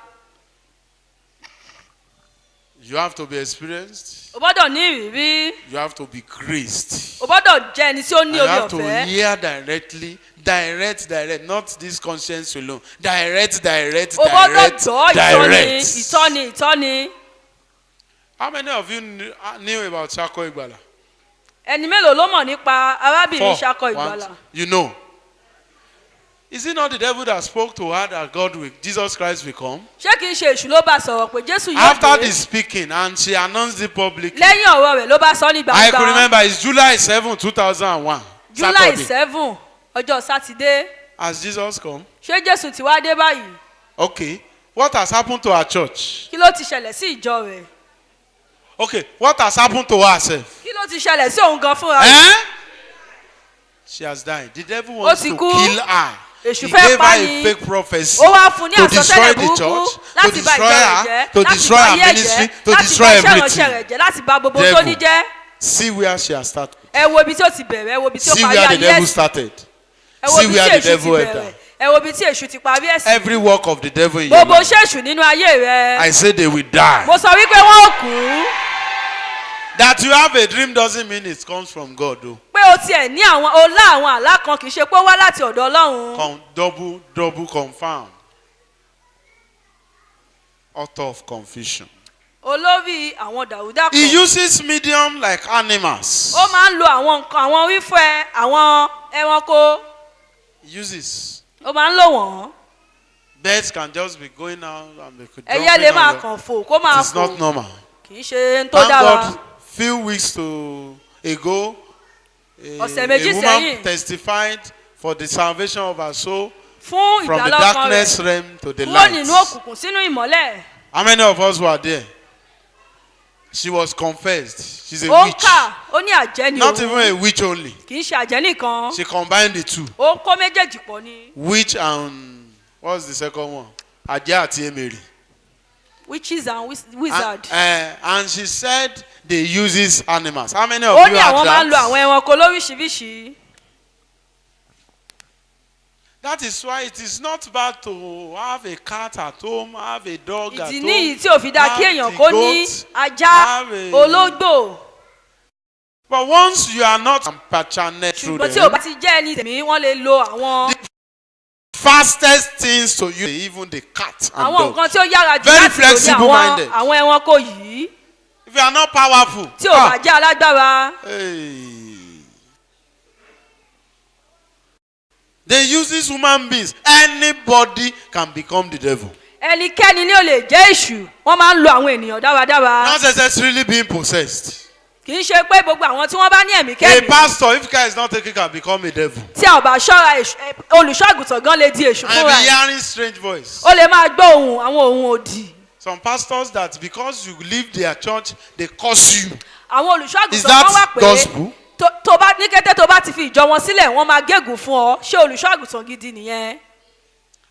You have to be experienced. o gbọ́dọ̀ ní ìrírí. You have to be graced. o gbọ́dọ̀ jẹ́ ẹni tí ó ní And you orí have to ọ̀fẹ́. hear directly, direct, not this conscience alone. Direct, o gbọ́dọ̀ gbọ́ direct. ìtọ́ni. How many of you knew about Shako Igbala? ẹni mélòó ló mọ̀ nípa arábìnrin Ṣakọ Ìgbàlà. You know. Is it not the devil that spoke to her that Jesus Christ will come? ṣé kìí ṣe èṣù ló bá sọ̀rọ̀ pé Jésù yóò After the dé. speaking, and she announced it publicly. lẹ́yìn ọ̀rọ̀ rẹ̀ ló bá sọ ní I could gbangba. remember it's July 7, 2001. July Saturday. 7 ọjọ́ sátidé. Has Jesus come? ṣé Jésù ti wá dé báyìí? Okay. What has happened to her church? kí ló ti ṣẹlẹ̀ sí ìjọ rẹ̀? Okay. What has happened to herself? kí ló ti ṣẹlẹ̀ sí òun gan fúnra rẹ̀? She has died. The devil wants ti to kú. kill her. èṣù He fẹ́ gave pa her a ni. fake prophecy ó wá fún ní to destroy àsọtẹ́lẹ̀ the burúkú church, to láti bà destroy ìjọ rẹ̀ her, jẹ́ to láti destroy bà her ayé ministry, jẹ́ to láti destroy bà iṣẹ́ ìránṣẹ́ everything. rẹ̀ jẹ́ láti bà gbogbo tó ní Devil. jẹ́. See where she has started. ẹ wo ibi tí ó ti bẹ̀rẹ̀ ẹ wo ibi tí ó See parí where the ayé devil ẹ̀sìn. started. ẹ wo See ibi where tí the èṣù ti devil bẹ̀rẹ̀ entered. ẹ wo ibi tí èṣù ti parí ẹ̀sìn. Every work of the devil in your gbogbo life. iṣẹ́ èṣù nínú ayé rẹ̀. I say they will die. mo sọ wípé wọ́n ò kú. That you have a dream doesn't mean it comes from God though. pé o tiẹ̀ ní o lá àwọn àlá kan kì í ṣe pé ó wá láti ọ̀dọ̀ Ọlọ́run. Double confirm. Author of confusion. olórí àwọn dàrúdàpọ̀. He uses medium like animals. ó máa ń lo àwọn nǹkan àwọn wífẹ́ àwọn ẹranko. He uses. ó máa ń lò wọ́n. Birds can just be going out and they could ẹyẹ lè máa kàn fò kó máa It's not fò. normal. kì í ṣe ń tó Thank dára. God, few weeks ago, ọ̀sẹ̀ méjì a woman sẹ́yìn. testified for the salvation of her soul fún from the ìgbàlọ́kàn darkness rẹ̀ realm to the kúrò light. nínú òkùnkùn sínú ìmọ́lẹ̀. How many of us were there? She was confessed. She's a ó ń witch. kà ó ní àjẹ́ ni Not òun. even a witch only. kì í ṣe àjẹ́ nìkan. She combined the two. ó ń kó méjèèjì pọ̀ ni. Witch and what's the second one? Ajah àti Emeri. witches and wizard. And she said they uses animals. How many of ó you ní àwọn máa ń lo had àwọn that? ẹranko lóríṣiríṣi. That is why it is not bad to have a cat at home, have a dog at ìdí home. níyì tí ò fi dáa kí have èèyàn the kó ní goat, ajá have a- ológbò. But once you are not passionate through ṣùgbọ́n tí ò bá them, ti jẹ́ ẹni tèmi wọ́n lè lo àwọn fastest things to use, even the cat and àwọn dog. nǹkan tí ó yára jù Very láti lò ní flexible-minded. àwọn ẹranko yìí If you are not powerful, tí ò bá jẹ́ alágbára. hey. They use these human beings. Anybody can become the devil. ẹnikẹ́ni ni ó lè jẹ́ èṣù wọ́n máa ń lo àwọn ènìyàn dáradára. Not necessarily being possessed. kì í ṣe pé gbogbo àwọn tí wọ́n bá ní ẹ̀mí A kẹ́mi pastor, if care is not taken, can become a devil. tí a ò bá ṣọ́ra olùṣọ́àgùtàn gan lè di èṣù And fúnra be ẹ̀. hearing strange voice. ó lè máa gbọ́ àwọn ohun òdì. Some pastors that because you leave their church, they curse you. àwọn Is olùṣọ́àgùtàn kan wà that pé gospel? tó bá ní kété tó bá ti fi ìjọ wọn sílẹ̀ wọ́n máa gégùn fún ọ ṣé olùṣọ́àgùtàn gidi nìyẹn.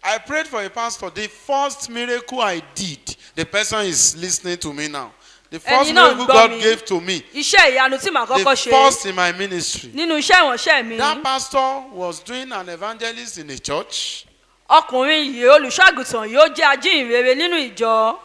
I prayed for a pastor. The first miracle I did, the person is listening to me now. The first Ẹni náà ń miracle gbọ́ God mi. gave to me, iṣẹ́ ìyanu tí màá the kọ́kọ́ ṣe first in my ministry. nínú iṣẹ́ ìránṣẹ́ mi. That pastor was doing an evangelist in a church. ọkùnrin yìí olùṣọ́àgùtàn yìí ó jẹ́ ajíhìnrere nínú ìjọ.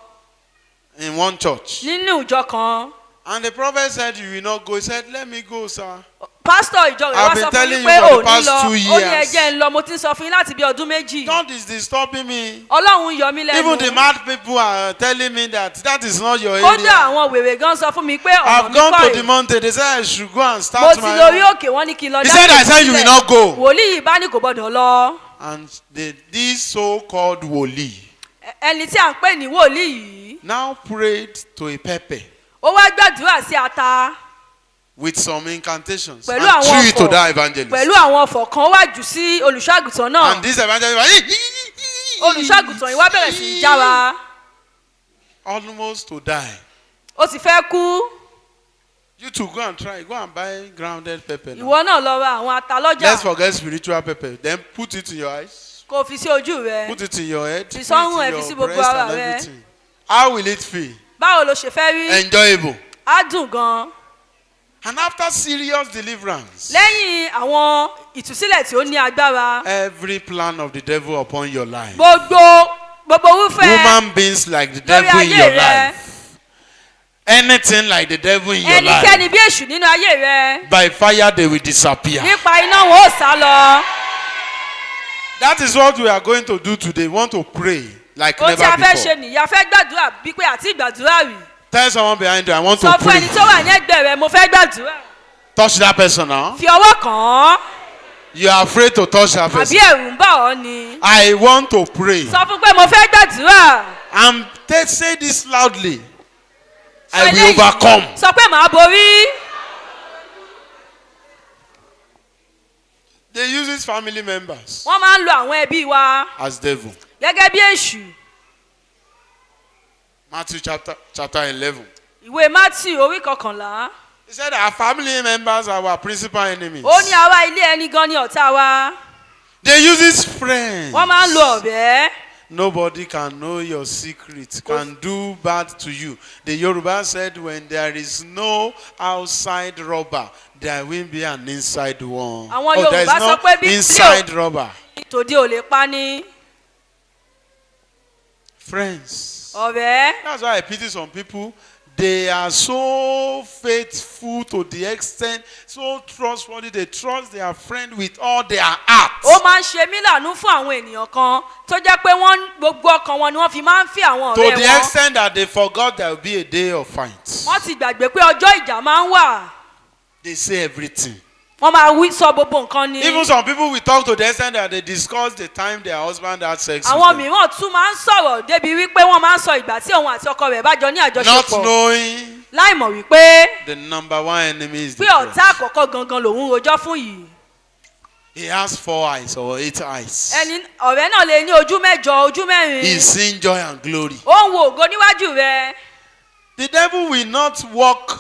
in one church. nínú ìjọ kan. And the prophet said, you will not go. He said, let me go, sir. pásítọ̀ ìjọ rẹ̀ wá sọ fún mi pé ò ní lọ ó ní ẹjẹ́ ń lọ mo ti ń sọ fún yín láti bí ọdún méjì. God is disturbing me. ọlọ́run yọ mí lẹ́nu. Even the mad people are telling me that is not your kódà area. àwọn wèrè gan sọ fún mi pé ọ̀nà I've mi gone kọ́ to the ẹ̀. mountain. They said I should go and mo start ti my lórí own. òkè wọ́n ní kí n lọ He said, I said you will not go. wòlíì yìí bá ní kò gbọdọ̀ lọ. And this so-called woli ẹni tí à ń pè ní wòlíì yìí. now prayed to a pepper ó wá gbàdúrà sí ata. with some incantations pẹ̀lú and àwọn threw it to ọ̀fọ̀ that evangelist. pẹ̀lú àwọn ọ̀fọ̀ kan wá jù sí olùṣọ́àgùtàn náà. And this evangelist olùṣọ́àgùtàn yìí wá bẹ̀rẹ̀ sí í jára. almost to die. ó ti fẹ́ kú. You too, go and try. Go and buy grounded pepper now. ìwọ náà lọ ra àwọn ata lọ́jà. Let's forget spiritual pepper. Then put it in your eyes. kò fi sí ojú rẹ. Put it in your head. Put it sọ́run ẹ̀, fi in sí your gbogbo breast ara and rẹ. everything. How will it feel? báwo ló ṣe fẹ́ rí. Enjoyable. á dùn gan. And after serious deliverance, lẹ́yìn àwọn ìtúsílẹ̀ tí ó ní agbára. every plan of the devil upon your life. gbogbo irúfẹ́. Human beings like the lórí devil in ayé your rẹ. life. Anything like the devil in your life. ẹnikẹ́ni bí èṣù nínú ayé rẹ. By fire they will disappear. nípa iná wọn ó sá lọ. That is what we are going to do today. We want to pray like ohun tí never a fẹ́ ṣe before. nìyí a fẹ́ gbàdúrà bí pé àti ìgbàdúrà rí. Tell someone behind you, I want to sọ fún ẹni pray. tó wà ní ẹgbẹ́ rẹ mo fẹ́ gbàdúrà. Touch that person now. fi ọwọ́ kàn án. You are afraid to touch that person. àbí ẹ̀rù ń bà ọ́ ni. I want to pray. sọ fún pé mo fẹ́ gbàdúrà. And say this loudly. Sọ I will eléyìí. overcome. sọ pé màá borí. They use his family members wọ́n máa ń lo àwọn ẹbí wa as devil. gẹ́gẹ́ bí èṣù. Matthew chapter 11. ìwé Matthew orí 11. He said our family members are our principal enemies. ó ní àwa ilé ẹni gan ni ọ̀tá wa. They use his friends. wọ́n máa ń lo ọ̀rẹ́. Nobody can know your secret, can do bad to you. The Yoruba said when there is no outside robber, there will be an inside one. Àwọn There is Yorùbá no sọ pé bí inside robber. tòde ò lè pa ni. Friends. ọ̀rẹ́. That's why I pity some people. They are so faithful to the extent, so trustworthy. They trust their friend with all their heart. ó máa ń ṣe mí láàánú fún àwọn ènìyàn kan tó jẹ́ pé wọ́n gbogbo ọkàn wọn ni wọ́n fi máa ń fi àwọn To ọ̀rẹ́ the wọn. extent that they forgot there will be a day of fight. wọ́n ti gbàgbé pé ọjọ́ ìjà máa ń wà. They say everything. wọ́n máa sọ gbogbo nǹkan ni. Even some people will talk to the extent that they discuss the time their husband had sex àwọn with them. mìíràn tún máa ń sọ̀rọ̀ débi wípé wọ́n máa ń sọ ìgbà tí òun àti ọkọ rẹ̀ bá jọ ní Not àjọṣepọ̀. knowing láì mọ̀ wípé the number one enemy is the pé ọ̀tá flesh. àkọ́kọ́ gangan lòun rojọ́ fún yìí. He has 4 eyes or 8 eyes. ẹni ọ̀rẹ́ náà lè ní ojú mẹ́jọ ojú mẹ́rin. He's seeing joy and glory. ó ń wo ògo níwájú rẹ̀. The devil will not work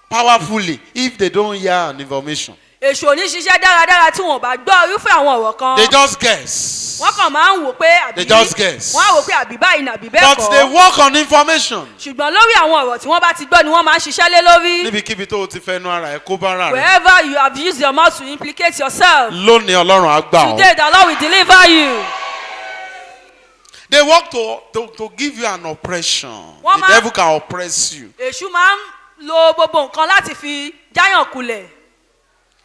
powerfully if they don't hear an information. èṣù ò ní ṣiṣẹ́ dáradára tí wọn ò bá gbọ́ irúfẹ́ àwọn ọ̀rọ̀ kan. They just guess. wọ́n kàn máa ń wò pé àbí They just guess. wọ́n á wò pé àbí báyìí nàbí bẹ́ẹ̀ But they kọ́. work on information. ṣùgbọ́n lórí àwọn ọ̀rọ̀ tí wọ́n bá ti gbọ́ ni wọ́n máa ń ṣiṣẹ́ lé lórí. Níbikíbi tó o ti fẹnu ara ẹ̀ kó bára rẹ̀. wherever you have used your mouth to implicate yourself. Lónìí Ọlọ́run á gbà ọ́. today the Lord will deliver you. They work to give you an oppression. Wọ́n The máa- devil can oppress you. èṣù máa ń lo gbogbo nǹkan láti fi jáyàn kulẹ̀.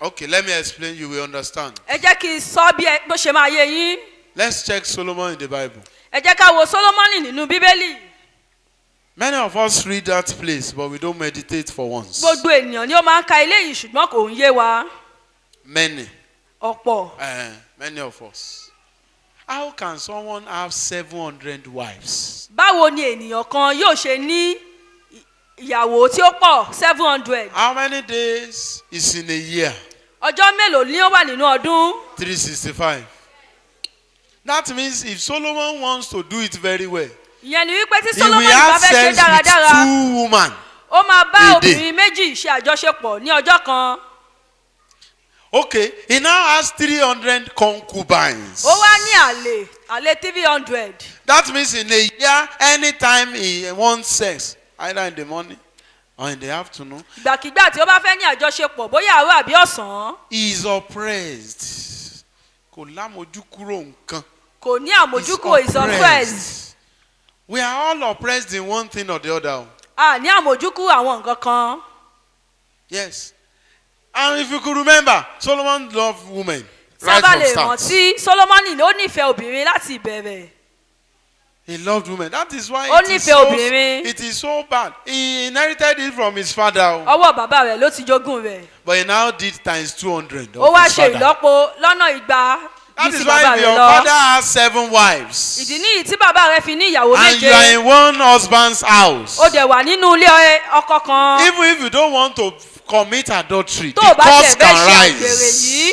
Okay, let me explain. You will understand. ẹ jẹ́ kí n sọ bí bó ṣe máa yé yín. Let's check Solomon in the Bible. ẹ jẹ́ ká wo Sólómọ́nì nínú bíbélì. Many of us read that place, but we don't meditate for once. gbogbo ènìyàn ni ó máa ń ka eléyìí ṣùgbọ́n kò ń yé wa. Many. ọ̀pọ̀. Many of us. How can someone have 700 wives? báwo ni ènìyàn kan yóò ṣe ní ìyàwó tí ó pọ̀ 700. How many days is in a year? ọjọ́ mélòó ni ó wà nínú ọdún? 365. That means if Solomon wants to do it very well, ìyẹn ni wípé tí he will Sólómọ́nì bá have fẹ́ ṣe sex with dáradára 2 women. ó máa bá a day. obìnrin méjì ṣe àjọṣepọ̀ ní ọjọ́ kan. Okay, he now has 300 concubines. ó wá ní àlè 300. That means in a year, anytime he wants sex, either in the morning or in the afternoon, ìgbàkigbà tí ó bá fẹ́ ní àjọṣepọ̀ bóyá àárọ̀ àbí ọ̀sán. he is oppressed. Kò lámojú kúrò nǹkan. kò ní He's àmójúkúrò is oppressed. oppressed. We are all oppressed in one thing or the other. a ní àmójúkúrò àwọn nǹkan kan. Yes. And if you could remember, Solomon loved women. tí a Right bá from lè start. rántí Solomoni ló nífẹ̀ẹ́ obìnrin láti ìbẹ̀rẹ̀. He loved women. That is why Ó it is, nífẹ̀ẹ́ obìnrin. it is so bad. He inherited it from his father. ọwọ́ bàbá rẹ̀ ló ti jogún rẹ̀. But he now did times 200 ó of wá his ṣe father. ìlọ́po lọ́nà igba That bí is ti bàbá why rẹ̀ your lọ. father has 7 wives. ìdí nìyí tí bàbá rẹ̀ fi ní ìyàwó And you are méje. in one husband's house. ó dẹ̀ wà nínú ilé ọkọ kan. Even if you don't want to commit adultery, tó o the bá cause tẹ̀ bẹ́ẹ̀ ṣe can àgbèrè rise. yìí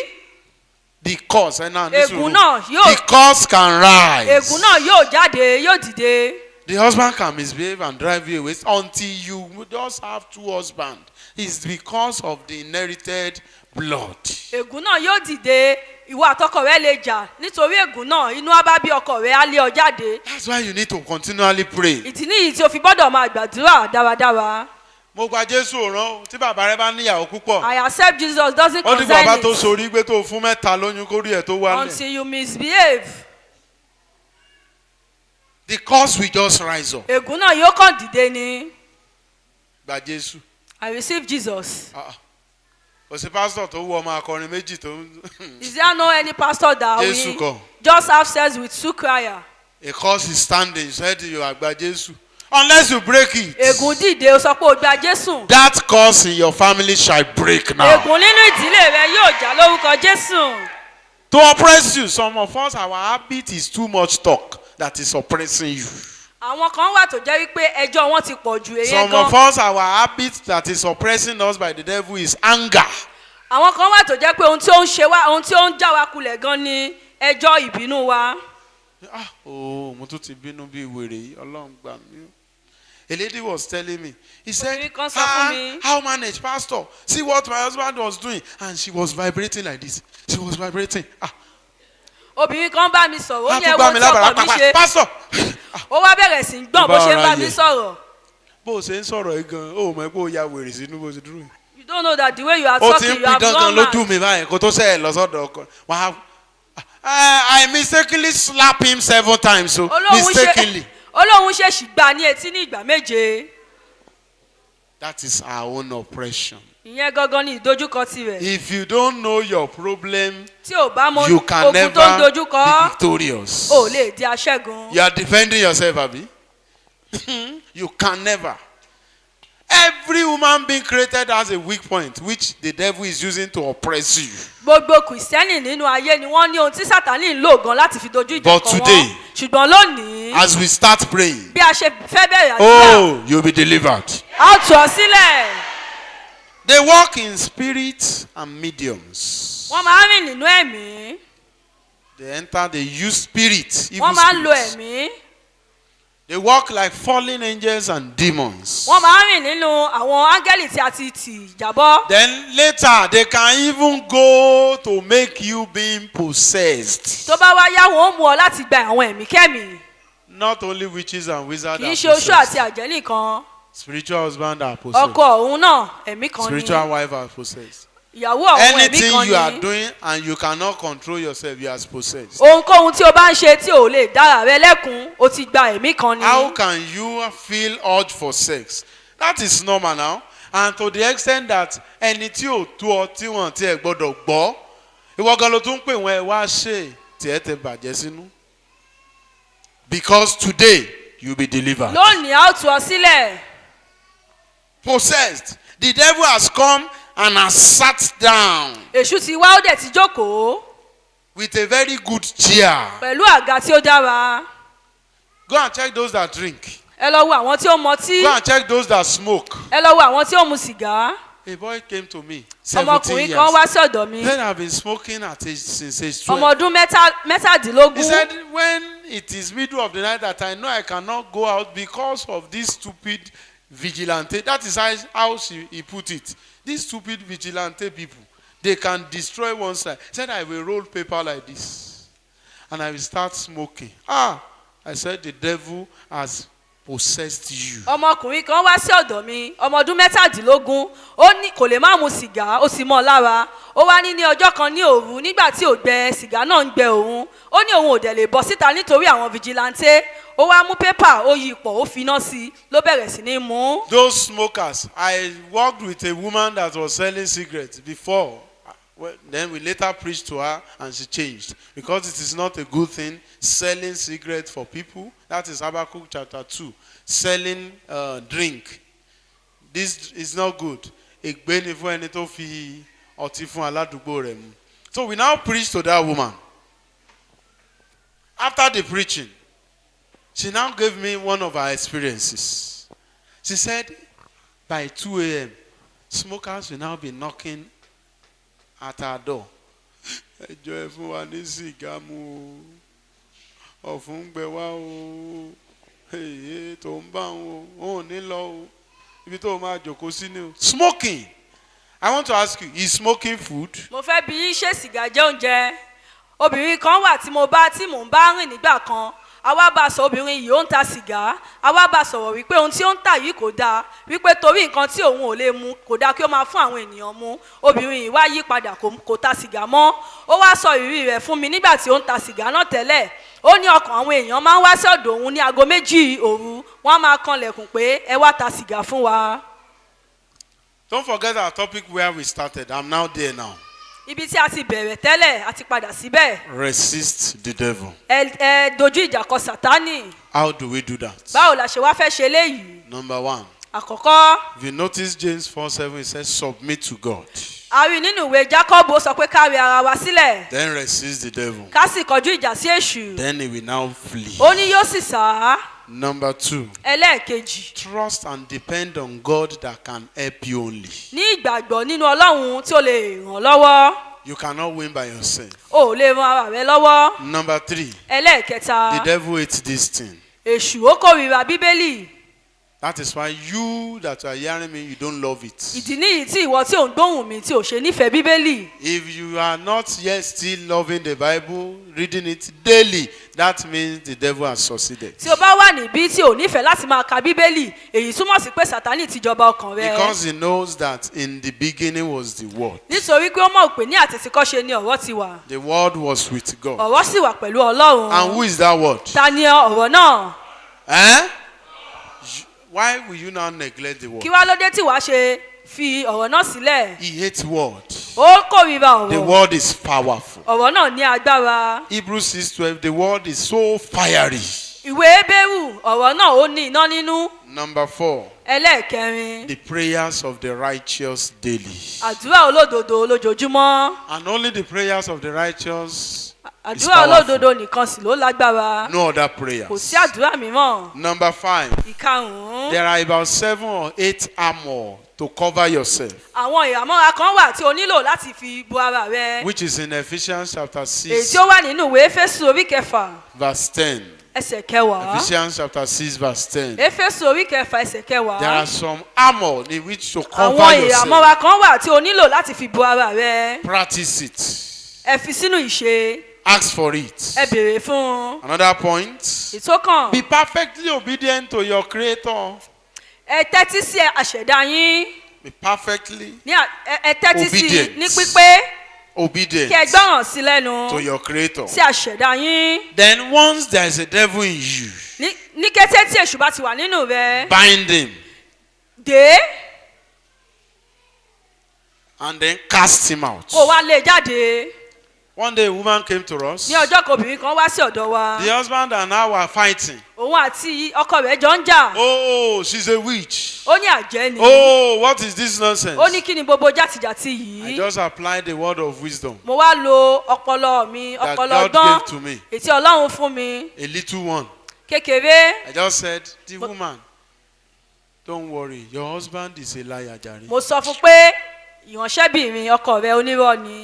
The cause, ègún náà the yóò cause can rise. ègún náà yóò jáde yóò dìde. The husband can misbehave and drive you away until you just have 2 husbands. It's because of the inherited blood. ègún náà yóò dìde ìwọ àtọkọ rẹ lè jà nítorí ègún náà inú á bá bí ọkọ rẹ á lé ọ jáde. That's why you need to continually pray. ìdí nìyí tí o fi gbọ́dọ̀ máa gbàdúrà dáradára. Mo gba Jésù òràn tí bàbá rẹ bá níyàwó púpọ̀. I accept Jesus doesn't Ó ní bàbá tó concern it sorí gbé tó fún mẹ́ta lóyún kórí ẹ̀ tó wálẹ̀. until you misbehave. The cause will just rise up. ègún náà yóò kàn dìde ni. Gba Jésù. I receive Jesus. Kò sí pásítọ̀ tó wọ ọmọ akọrin méjì tó ń. Is there no any pastor that Jésù will kọ. just have sex with two crier? A cause is standing. You said you are gba Jésù. Unless you break it. ègún dìde o sọ pé o gba Jésù. That cause in your family shall break now. ègún nínú ìdílé rẹ yóò já lórúkọ Jésù. To oppress you, some of us, our habit is too much talk that is oppressing you. àwọn kan wà tó jẹ́ wípé ẹjọ́ wọn ti pọ̀ ju èyí Some gan. of us, our habit that is oppressing us by the devil is anger. àwọn kan wà tó jẹ́ pé ohun tí ó ń ṣe wá ohun tí ó ń já wa kulẹ̀ gan ni ẹjọ́ ìbínú wa. Mo tún ti bínú bí wèrè yìí, Ọlọ́run gbà mí. A lady was telling me, he said, Obìnrin kan sọ fún mi. how manage, pastor? See what my husband was doing. And she was vibrating like this. She was vibrating. obìnrin kan bá mi sọ̀rọ̀ ó How ní to ẹ̀wọ̀n gbà mí tí ọkọ lábàrá mi pàpà. ṣe. Pastor! ó wá bẹ̀rẹ̀ sí í gbọ́n bó ṣe ń bá mi sọ̀rọ̀. Bó o ṣe ń sọ̀rọ̀ yìí gan, ó mọ̀ pé ó ya wèrè sínú bó ṣe dúró yìí. you don't know that the way you are Ó ti talking ń you have pidán gan gone lójú mad. mi báyìí kó tó ṣe ẹ̀ lọ́sọ̀dọ̀ ọkọ. I mistakenly slap him 7 times. So mistakenly. olóhùn ṣèṣì gbà ní etí ní ìgbà méje. That is our own oppression. ìyẹn gangan ni ìdojúkọ tirẹ̀. If you don't know your problem, tí ò bá mọ you can ogun tó ń never be dojúkọ victorious. ò lè di aṣẹ́gun. You are defending yourself, Abi. You can never. Every human being created has a weak point which the devil is using to oppress you. gbogbo kìrìsìtẹ́nì nínú ayé ni wọ́n ní ohun tí sátani ń lò gan láti fi dojú ìjà But kọ today, wọ́n. ṣùgbọ́n lónìí As we start praying, bí a ṣe fẹ́ bẹ̀rẹ̀ àdúrà oh, you'll be delivered. a ó tú ọ sílẹ̀. They walk in spirits and mediums. wọ́n máa ń rìn nínú ẹ̀mí. They enter, they use spirits, evil wọ́n máa ń lo spirits. ẹ̀mí. They walk like fallen angels and demons. wọ́n máa ń rìn nínú àwọn áńgẹ́lì tí a ti tì jábọ́. Then later, they can even go to make you being possessed. tó bá wá yá wọn ó mú ọ láti gba àwọn ẹ̀mí kẹ́mí. Not only witches and wizards kì í are ṣe oṣó àti possessed. àjẹ́ nìkan. Spiritual husband are possessed. ọkọ òun náà ẹ̀mí kan ni. Spiritual wife are possessed. ìyàwó àwọn ẹ̀mí Anything kan you are ni. doing and you cannot control yourself, you are possessed. ohunkóhun tí o bá ń ṣe tí o lè dára rẹ lẹ́kun o ti gba ẹ̀mí kan ni. How can you feel urge for sex? That is normal now. And to the extent that ẹni tí ò tó ọ tí wọ́n ti ẹ̀ gbọ́dọ̀ gbọ́, ìwọ gan ló tún pè wọ́n ẹ wá ṣe tí ẹ ti bàjẹ́ sínú. Because today you will be delivered. lónìí a ó tú ọ sílẹ̀. Possessed. The devil has come and has sat down èṣù ti wá ó dẹ̀ ti jókòó with a very good cheer. pẹ̀lú àga tí ó dára. Go and check those that drink. ẹ lọ wo àwọn tí ó mọtí. Go and check those that smoke. ẹ lọ wo àwọn tí ó mu sìgá. A boy came to me, 17 ọmọkùnrin kan wá years. sí ọ̀dọ̀ mi. Then I've been smoking since age 12. ọmọ ọdún He mẹ́tàdínlógún. said, when it is middle of the night that I know I cannot go out because of this stupid vigilante. That is how he put it. These stupid vigilante people, they can destroy one side. He said, I will roll paper like this. And I will start smoking. I said, the devil has possessed you? ọmọkùnrin kan wá sí ọ̀dọ̀ mi ọmọ ọdún mẹ́tàdínlógún ó ní kò lè má mu sìgá ó sì mọ́ ọ lára ó wá ní ọjọ́ kan ní òru nígbà tí ògbẹ sìgá náà ń gbẹ òun ó ní òun ò dẹ̀ lè bọ́ síta nítorí àwọn fìjìláńtẹ́ ó wá mú pépà ó yí ipò ó finá sí i ló bẹ̀rẹ̀ sí ní mú. Those smokers, I worked with a woman that was selling cigarettes before. Well, then we later preached to her and she changed because it is not a good thing selling cigarettes for people. That is Habakkuk chapter 2. Selling drink. This is not good. Ègbé ni fún ẹni tó fi ọtí fún aládùúgbò rẹ̀ mu. So we now preach to that woman. After the preaching, she now gave me one of her experiences. She said, by 2 a.m., smokers will now be knocking at our door. Ẹjọ́ ẹ fún wa ní sìgá mu o, ọ̀fun gbẹ wá o, èyí tó ń bá wọn o, ò ní lọ o, ibi tó máa jókòó sí ni o. Smoking. I want to ask you, is smoking food? mo fẹ́ bi ṣé sìgá jẹ́ oúnjẹ obìnrin kan wà tí mò ń bá rìn nígbà kan àwa bá sọ obìnrin yìí ó ń ta sìgá àwa bá sọ̀rọ̀ wípé ohun tí ó ń tà yìí kò dáa wípé torí nǹkan tí òun ò lè mu kò dáa kí ó máa fún àwọn ènìyàn mu obìnrin yìí wá yí padà kò ta sìgá mọ́ ó wá sọ ìrírí rẹ̀ fún mi nígbà tí ó ń ta sìgá náà tẹ́lẹ̀ ó ní ọkàn àwọn èèyàn máa ń wá sí ọ̀dọ̀ òun ní aago 2 òru wọ́n á máa kanlẹ̀kùn pé ẹ wá ta sìgá fún wa. Don't forget our topic where we started. I'm now there now. Ibi tí a ti bẹ̀rẹ̀ tẹ́lẹ̀ a ti padà síbẹ̀. Resist the devil. Ẹ dojú ìjà kọ Sátánì. How do we do that? Báwo la ṣe wá fẹ́ ṣe léyìí? Number 1. Àkọ́kọ́. If you notice James 4:7, it says submit to God. A rí nínú ìwé Jacob ó sọ pé ká rẹ ara wa sílẹ̀. Then resist the devil. Ká sì kọjú ìjà sí èṣù. Then he will now flee. Ó ní yóò sì sá. Number 2. Ẹlẹ́ẹ̀kejì. Trust and depend on God that can help you only. Ní ìgbàgbọ́ nínú Ọlọ́run tí ó lè ràn lọ́wọ́. You cannot win by yourself. O ò lè ran ara rẹ lọ́wọ́. Number 3. Ẹlẹ́ẹ̀kẹta. The devil hates this thing. Èṣù ó kórìíra Bíbélì. That is why you that are hearing me, you don't love it. Ìdí nìyí tí ìwọ tí ò ń gbóhùn mi tí ò ṣe nífẹ̀ẹ́ Bíbélì. If you are not yet still loving the Bible, reading it daily, that means the devil has succeeded. Tí o bá wà níbí tí ò nífẹ̀ẹ́ láti máa ka Bíbélì, èyí túmọ̀ sí pé Sátánì ti jọba ọkàn rẹ. Because he knows that in the beginning was the Word. Nítorí pé ó mọ̀ pé ní àtètèkọ́ṣe ni ọ̀rọ̀ ti wà. The Word was with God. Ọ̀rọ̀ sì wà pẹ̀lú Ọlọ́run. And who is that Word? Ta ni ọ̀rọ̀ náà? Eh? Why will you now neglect the Word? Kí wá ló dé tí wàá ṣe fi ọ̀rọ̀ náà sílẹ̀? He hates Word. Ó kórìíra The ọ̀rọ̀. Word is powerful. Ọ̀rọ̀ náà ní agbára. Hebrews 6:12, the Word is so fiery. Ìwé Hébérù ọ̀rọ̀ náà ó ní iná nínú. Number 4. Ẹlẹ́ẹ̀kẹrin. The prayers of the righteous daily. Àdúrà olódodo lójoojúmọ́. And only the prayers of the righteous is Àdúrà olódodo powerful. nìkan sì ló lágbára. No other Kò prayers. sí àdúrà mìíràn. Number 5. Ìkarùn-ún. There are about 7 or 8 armor to cover yourself, Àwọn ìhámọ́ra kan wà tí o nílò láti fi bo ara rẹ. which is in Ephesians chapter Èyí 6, tí ó wà nínú ìwé Éfésù orí kẹfà verse 10. ẹsẹ̀ kẹwàá. Ephesians chapter 6, verse 10. Éfésù orí kẹfà ẹsẹ̀ There kẹwàá. are some armor in which to cover Àwọn yourself. ìhámọ́ra kan wà tí o nílò láti fi bo ara rẹ. Practice it. Ẹ fi sínú ìṣe. Ask for it. Ẹ béèrè fún un. Another point. Ìtókàn. Be perfectly obedient to your Creator. Ẹ tẹ́tí sí àṣẹ̀dá yín. Be perfectly Ẹ tẹ́tí sí Obedient. ní pípé. obedient Kí ẹ gbọ́ràn sí lẹ́nu. to your Creator. Sí àṣẹ̀dá yín. Then once there is a devil in you, Ní kété tí èṣù bá ti wà nínú rẹ. bind him Dé. and then cast him out. Kó wá lé jáde. One day a woman came to us. Ní ọjọ́ kan obìnrin kan wá sí ọ̀dọ̀ wa. The husband and I were fighting. Òun àti ọkọ rẹ̀ jọ ń jà. Oh, she's a witch. Ó ní àjẹ́ ni. Oh, what is this nonsense? Ó ní kí ni gbogbo játijàti I yìí. just applied the word of wisdom Mo wá lo ọpọlọ mi, that ọpọlọ God ọgbọ́n, gave to me, ètí Ọlọ́run fún mi, a little one. kékeré. I just said, the woman, don't worry, your husband is a liar, Jari. Mo sọ fún pé ìránṣẹ́bìnrin ọkọ rẹ̀ onírọ́ ni.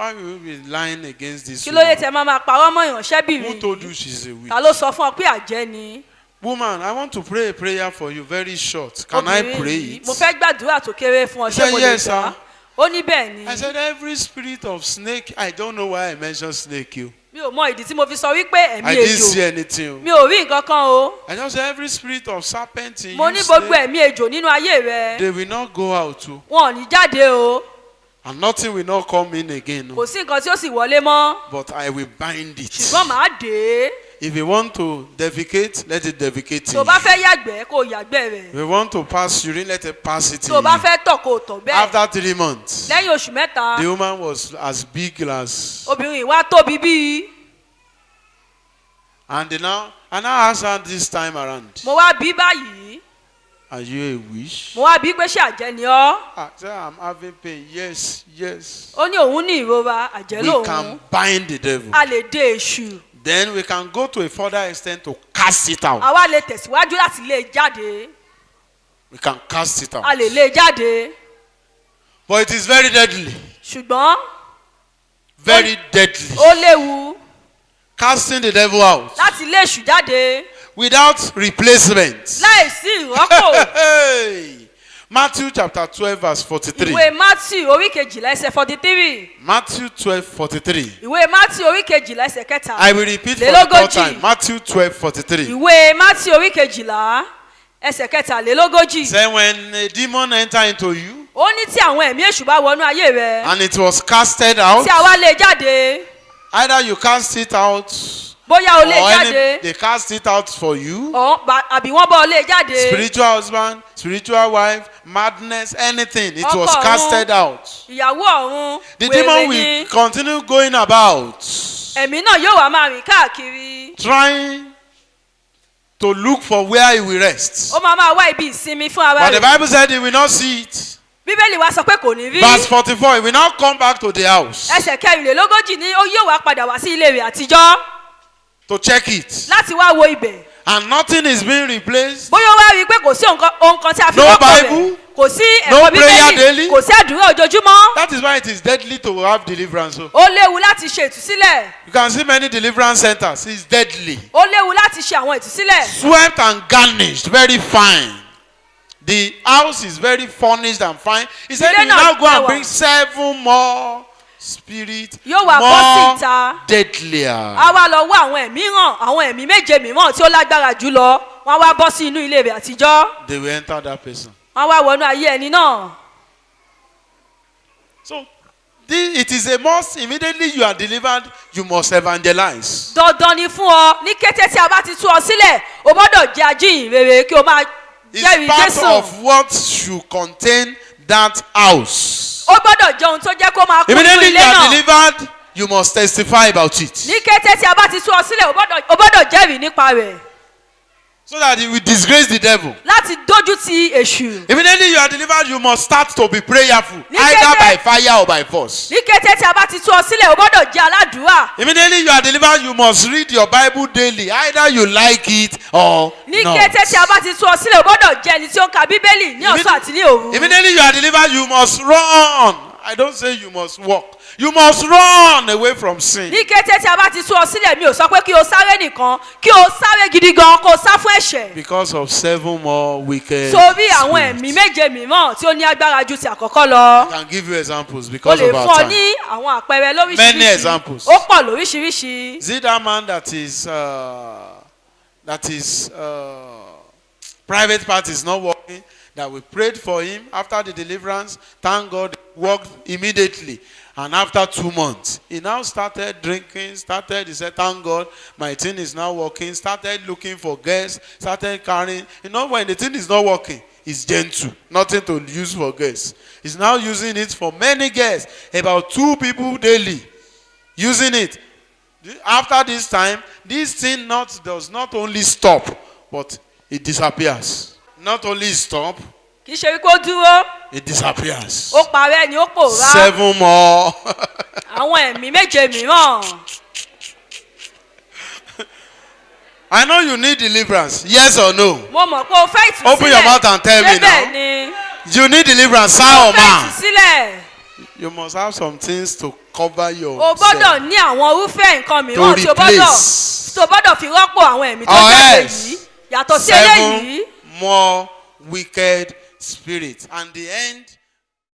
Why will you be lying against this Kí ló dé woman? tẹ máa parọ́ mọ́ Who ìránṣẹ́bìnrin told you yìí? she's a witch? Ta ló sọ fún ọ pé àjẹ́ ni? Woman, I want to pray a prayer for you, very short. Can I Obìnrin pray yìí, it? mo fẹ́ gbàdúrà tó kéré fún ọ, She ṣé said, mo lè yes, gbà? sir. Ó ní bẹ́ẹ̀ ni. I said, every spirit of snake, I don't know why I mentioned snake you. mi ò mọ ìdí tí mo fi sọ wípé ẹ̀mí I didn't see ejò anything. mi ò rí nǹkan kan o I just say every spirit of serpent in mo you, ní gbogbo say, ẹ̀mí ejò nínú ayé rẹ they will not go out too. wọn ò ní jáde o And nothing will not come in again. kò sí nǹkan tí ó sì wọlé mọ́ But I will bind it. ṣùgbọ́n màá dé If you want to defecate, let it defecate in tó o bá you. fẹ́ yàgbẹ́ kó o yàgbẹ́ rẹ̀ If you want to pass urine, let it pass it in tó o bá you. fẹ́ tọ̀ kó o tọ̀ bẹ́ẹ̀ After 3 months, lẹ́yìn oṣù mẹ́ta the woman was as big as. obìnrin wa tóbi bíi And now asked her this time around, mo wá bí báyìí are you a witch? mo wá bí pé ṣé àjẹ́ ni ọ́ I said, I'm having pain. Yes, yes. ó ní òun ní ìrora àjẹ́ We lòun can bind the devil. a lè dé èṣù Then we can go to a further extent to cast it out. àwa lè tẹ̀síwájú láti lé e jáde We can cast it out. a lè lé e jáde But it is very deadly. ṣùgbọ́n Very deadly. ó léwu Casting the devil out láti lé èṣù jáde without replacement. láìsí ìrọ́pò. Hey! Matthew chapter 12 verse 43. ìwé matthew orí kejìlá ẹsẹ̀ 43 Matthew 12 43. ìwé matthew orí kejìlá ẹsẹ̀ kẹta I will repeat for the lélógójì. third time. Matthew 12 43. ìwé matthew orí kejìlá ẹsẹ̀ kẹtàlélógójì Say when a demon enter into you ó ní tí àwọn ẹ̀mí èṣù bá wọnú ayé rẹ and it was casted out, tí a wá lé e jáde either you cast it out bóyá o lé e or jáde they cast it out for you. àbí wọ́n bá ọ lé e jáde Spiritual husband, spiritual wife, madness, anything. It was Ọkọ ọ̀run. casted out. ìyàwó ọ̀run The wèrè demon ni will continue going about, ẹ̀mí náà yóò wá máa rìn káàkiri trying to look for where he will rest. ó máa wá ibi ìsinmi fún ara But the rẹ̀ Bible said he will not see it. bíbélì wa sọ pé kò ní rí Verse 44, he will now come back to the house ẹsẹ̀ kẹrìnlélógójì ni ó yóò wá padà wá sí ilé rẹ̀ àtijọ́ to check it. láti wá wo ibẹ̀ And nothing is being replaced. bóyá ó wá rí i pé kò sí ohun kan tí a fi No rọ́pò rẹ̀ Bible, kò sí no ẹ̀kọ́ prayer bíbélì daily. kò sí àdúrà ojoojúmọ́ That is why it is deadly to have deliverance. So ó léwu láti ṣe ìtúsílẹ̀ you can see many deliverance centers. It's deadly. ó léwu láti ṣe àwọn ìtúsílẹ̀ Swept and garnished, very fine. The house is very furnished and fine. He said, Ilé you now náà go and rẹwà. bring 7 more spirit, Yóò wá bọ́ sí more ìta. deadlier. a wá lọ wá àwọn ẹ̀mí hàn àwọn ẹ̀mí méje mìíràn tí ó lágbára jù lọ wọ́n wá bọ́ sí inú ilé rẹ̀ àtijọ́ They will enter that person. wọ́n wá wọnú ayé ẹni náà So, it is a must. Immediately you are delivered, you must evangelize. dandan ni fún ọ ní kété tí a bá ti tú ọ sílẹ̀ o gbọ́dọ̀ jẹ́ ajíhìn rere kí o máa jẹ́rìí It's part Jésù of what should contain that house. ó gbọ́dọ̀ jẹ́ ohun tó jẹ́ kó máa kún inú Immediately ilé you are náà delivered, you must testify about it. ní kété tí a bá ti tú ọ sílẹ̀ o gbọ́dọ̀ jẹ́rìí nípa rẹ̀ So that it will disgrace the devil. láti dójú ti èṣù Immediately you are delivered, you must start to be prayerful, Ní either kété- by fire or by force. ní kété tí a bá ti tú ọ sílẹ̀ o gbọ́dọ̀ jẹ́ aládùúrà Immediately you are delivered, you must read your Bible daily, either you like it or ní not. kété tí a bá ti tú ọ sílẹ̀ o gbọ́dọ̀ jẹ́ ẹni tí ó ń ka bíbélì ní ọ̀sán àti ní òru Immediately you are delivered, you must run. I don't say you must walk. You must run away from sin. ní kété tí a bá ti tú ọ sílẹ̀ mi ò sọ pé kí o sáré nìkan kí o sáré gidi gan kó o sá fún ẹ̀ṣẹ̀ Because of 7 more wicked torí àwọn spirits. ẹ̀mí méje mìíràn tí ó ní agbára ju ti àkọ́kọ́ lọ I can give you examples o because lè of fún our ọ time. ní àwọn àpẹẹrẹ Many lóríṣiríṣi examples. ó pọ̀ lóríṣiríṣi Is it that man that is private part is not working, that we prayed for him after the deliverance, thank God, he worked immediately. And after 2 months, he now started drinking, he said, thank God, my thing is now working, started looking for guests, started carrying. You know, when the thing is not working, it's gentle, nothing to use for guests. He's now using it for many guests, about 2 people daily, using it. After this time, this thing does not only stop, but it disappears. Not only stop, kì í ṣe wípé ó dúró it disappears. ó parẹ́ ni ó pòórá 7 more. àwọn ẹ̀mí méje mìíràn I know you need deliverance. Yes or no? mo mọ̀ pé o fẹ́ ìtúsílẹ̀ Open your mouth and tell me ṣé bẹ́ẹ̀ now. ni You need deliverance, sir o or fẹ́ man? ìtúsílẹ̀ You must have some things to cover your. o gbọ́dọ̀ ní àwọn irúfẹ́ nǹkan mìíràn To tí o gbọ́dọ̀ fi rọ́pò àwọn ẹ̀mí tó Or jáde else, yìí yàtọ̀ sí 7 eléyìí more wicked spirits. And the end